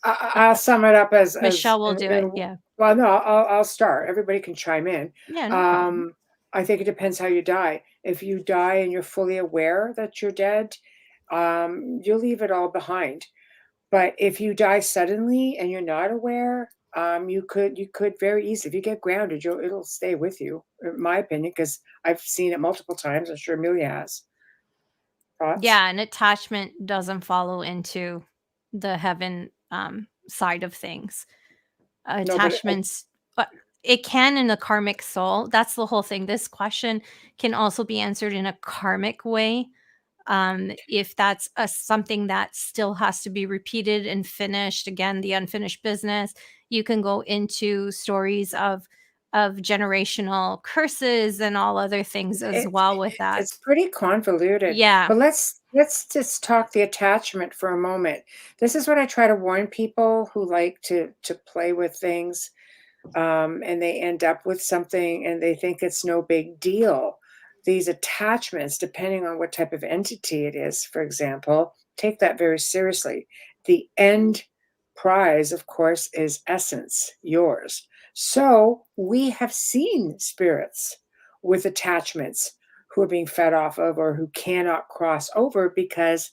I'll sum it up as Michelle will do it. Yeah. well, no, I'll start. Everybody can chime in. Yeah, no problem. I think it depends how you die. If you die and you're fully aware that you're dead, you'll leave it all behind. But if you die suddenly and you're not aware, you could very easily, if you get grounded, it'll stay with you, in my opinion, because I've seen it multiple times. I'm sure Amelia has. Thoughts? Yeah, an attachment doesn't follow into the heaven side of things. No, but Attachments, but it can in the karmic soul. That's the whole thing. This question can also be answered in a karmic way. If that's something that still has to be repeated and finished, again, the unfinished business, you can go into stories of generational curses and all other things as well with that. it's pretty convoluted. Yeah. But let's just talk the attachment for a moment. This is what I try to warn people who like to play with things, and they end up with something and they think it's no big deal. These attachments, depending on what type of entity it is, for example, take that very seriously. The end prize, of course, is essence, yours. So we have seen spirits with attachments who are being fed off of or who cannot cross over because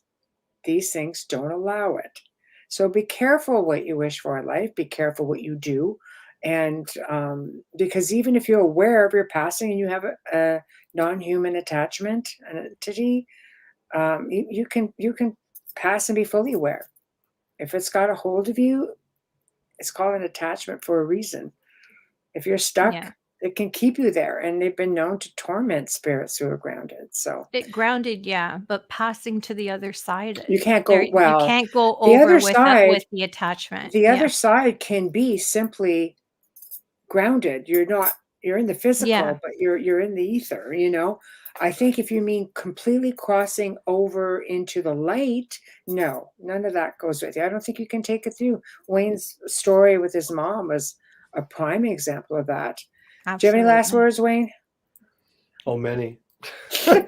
these things don't allow it. So be careful what you wish for in life. Be careful what you do. And because even if you're aware of your passing and you have a non-human attachment, an entity, you can pass and be fully aware. If it's got a hold of you, it's called an attachment for a reason. If you're stuck, Yeah. it can keep you there, and they've been known to torment spirits who are grounded. So It grounded, yeah, but passing to the other side, you can't there go you well. can't go The over other with side, the attachment. the Yeah. other side can be simply grounded. You're in the Yeah. physical, but you're in the ether, you know. I think if you mean completely crossing over into the light, no, none of that goes with you. I don't think you can take it through. Wayne's story with his mom was a prime example of that. Do you have any last Absolutely. words, Wayne? Oh, many. All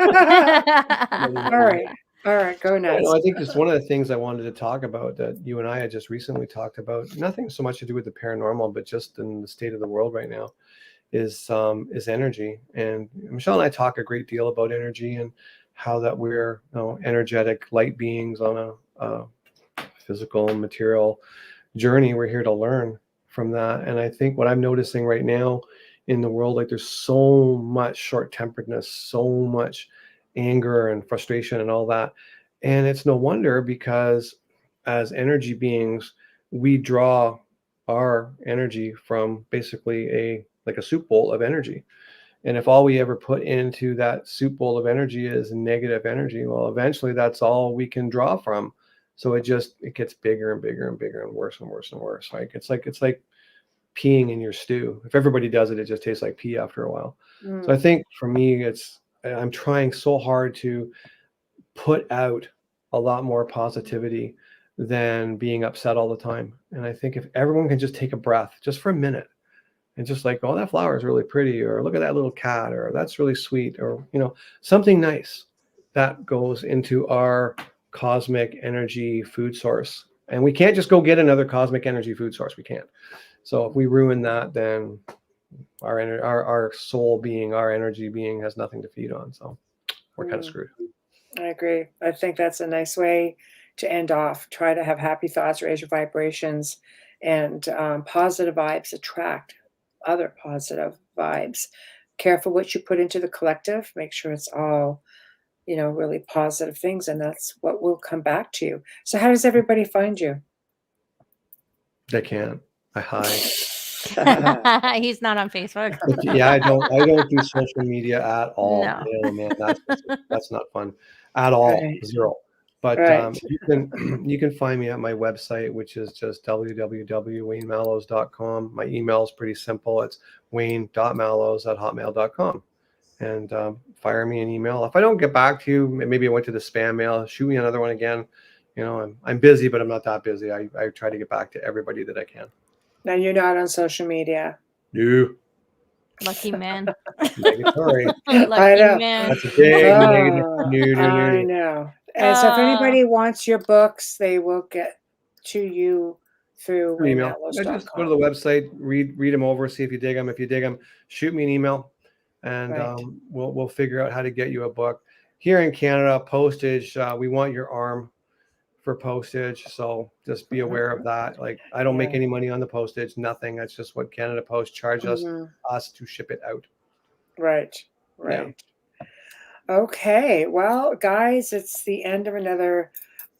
right. All right, go Yeah, nuts. no, I think just one of the things I wanted to talk about that you and I had just recently talked about, nothing so much to do with the paranormal, but just in the state of the world right now, is energy. And Michelle and I talk a great deal about energy and how that we're energetic light beings on a physical material journey. We're here to learn from that. And I think what I'm noticing right now in the world, like there's so much short-temperedness, so much anger and frustration and all that. And it's no wonder, because as energy beings, we draw our energy from basically a soup bowl of energy. And if all we ever put into that soup bowl of energy is negative energy, well, eventually that's all we can draw from. So it gets bigger and bigger and bigger and worse and worse and worse. Like it's like peeing in your stew. If everybody does it, it just tastes like pee after a while. So I think for me, I'm trying so hard to put out a lot more positivity than being upset all the time. And I think if everyone can just take a breath just for a minute and just like, oh, that flower is really pretty, or look at that little cat, or that's really sweet, or something nice that goes into our cosmic energy food source. And we can't just go get another cosmic energy food source. We can't. So if we ruin that, then our soul being, our energy being has nothing to feed on. So we're kind of screwed. I agree. I think that's a nice way to end off. Try to have happy thoughts, raise your vibrations, and positive vibes attract other positive vibes. Careful what you put into the collective. Make sure it's all, really positive things, and that's what will come back to you. So how does everybody find you? They can't. I hide. He's not on Facebook. Yeah, I don't do social media at all. No. Yeah, man, that's not fun at all. Right. Zero. But Right. you can find me at my website, which is just www.waynemallows.com. My email is pretty simple. It's wayne.mallows@hotmail.com. And fire me an email. If I don't get back to you, maybe I went to the spam mail, shoot me another one again. I'm busy, but I'm not that busy. I try to get back to everybody that I can. Now you're not on social media. No. Lucky man. Sorry. Lucky know. man. That's a big negative. I know. And so if anybody wants your books, they will get to you through Email. waynemallows.com. Just go to the website, read them over, see if you dig them. If you dig them, shoot me an email, and Right. we'll figure out how to get you a book. Here in Canada, postage, we want your arm for postage, so just be aware of that. Like, I don't make Yeah. any money on the postage, nothing. That's just what Canada Post charges Mhm. us to ship it out. Right. Okay. Well, guys, it's the end of another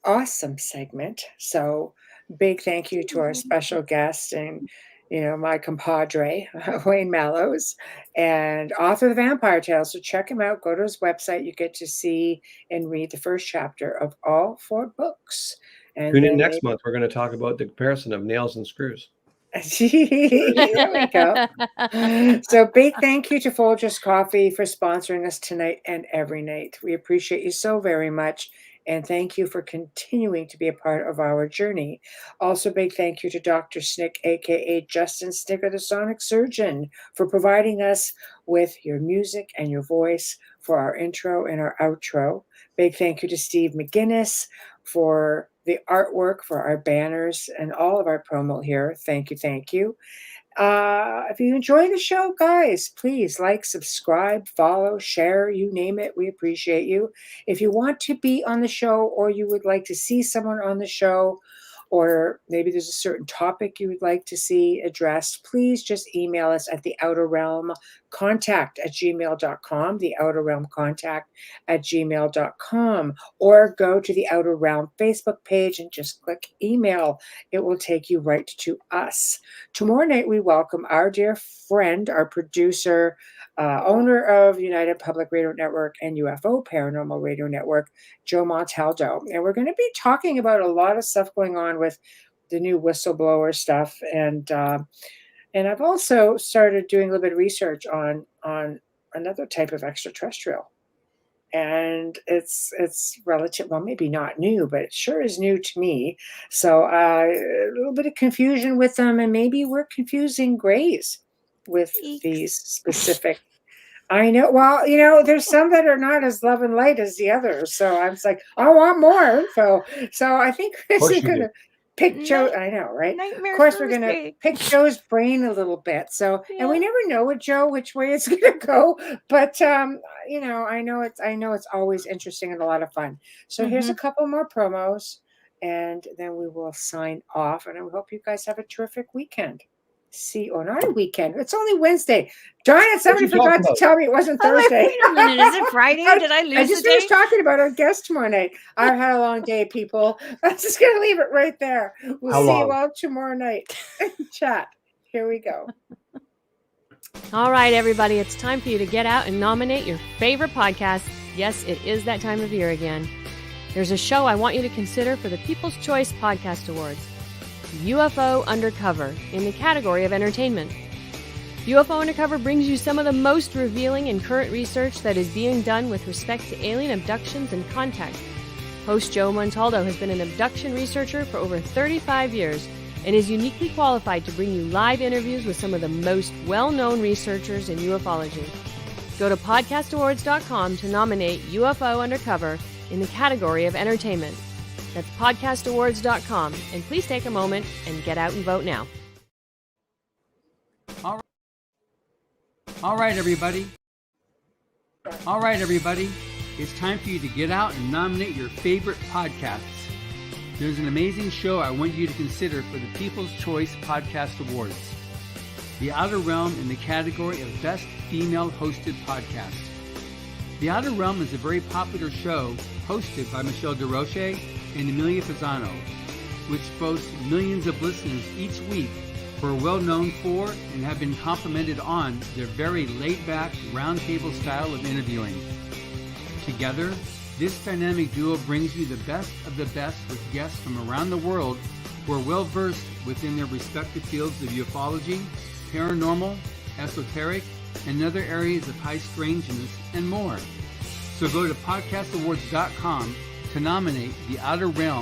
awesome segment. So big thank you to our special guest and, my compadre, Wayne Mallows, and author of the Vampyre Tales. So check him out. Go to his website. You get to see and read the first chapter of all 4 books. And Tune in then next month. We're going to talk about the comparison of nails and screws. there we go. So big thank you to Folgers Coffee for sponsoring us tonight and every night. We appreciate you so very much. And thank you for continuing to be a part of our journey. Also, big thank you to Dr. Snick, aka Justin Snicker, the Sonic Surgeon, for providing us with your music and your voice for our intro and our outro. Big thank you to Steve McGinnis for the artwork for our banners and all of our promo here. Thank you. If you enjoy the show, guys, please like, subscribe, follow, share, you name it. We appreciate you. If you want to be on the show or you would like to see someone on the show, or maybe there's a certain topic you would like to see addressed, please just email us at theouterrealmcontact@gmail.com, theouterrealmcontact@gmail.com, or go to the Outer Realm Facebook page and just click email. It will take you right to us. Tomorrow night, we welcome our dear friend, our producer, owner of United Public Radio Network and UFO Paranormal Radio Network, Joe Montaldo. And we're going to be talking about a lot of stuff going on with the new whistleblower stuff. And I've also started doing a little bit of research on another type of extraterrestrial. And it's relative, well, maybe not new, but it sure is new to me. So a little bit of confusion with them, and maybe we're confusing grays with these specific. I know. Well, there's some that are not as love and light as the others. So I was like, I want more info. So I think Chris is going to pick Joe. I know, right? Nightmare Of course, we're going to Thursday. pick Joe's brain a little bit. So, and we never know with Joe which way it's going to go. But I know it's always interesting and a lot of fun. So here's a couple more promos, and then we will sign off. And I hope you guys have a terrific weekend. Not a weekend. It's only Wednesday. Darn it! Somebody forgot to tell me it wasn't Thursday. Wait a minute, is it Friday? Did I lose I just the day? finished talking about our guest tomorrow night. I had a long day, people. I'm just going to leave it right there. We'll see you all tomorrow night. Chat. Here we go. All right, everybody, it's time for you to get out and nominate your favorite podcast. Yes, it is that time of year again. There's a show I want you to consider for the People's Choice Podcast Awards. UFO Undercover in the category of entertainment. UFO Undercover brings you some of the most revealing and current research that is being done with respect to alien abductions and contact. Host Joe Montaldo has been an abduction researcher for over 35 years and is uniquely qualified to bring you live interviews with some of the most well-known researchers in ufology. Go to podcastawards.com to nominate UFO Undercover in the category of entertainment. That's podcastawards.com, and please take a moment and get out and vote now. All right, everybody. It's time for you to get out and nominate your favorite podcasts. There's an amazing show I want you to consider for the People's Choice Podcast Awards. The Outer Realm in the category of Best Female Hosted Podcast. The Outer Realm is a very popular show hosted by Michelle Desrochers and Amelia Pisano, which boasts millions of listeners each week who are well known for and have been complimented on their very laid-back, roundtable style of interviewing. Together, this dynamic duo brings you the best of the best with guests from around the world who are well-versed within their respective fields of ufology, paranormal, esoteric, and other areas of high strangeness, and more. So go to podcastawards.com to nominate The Outer Realm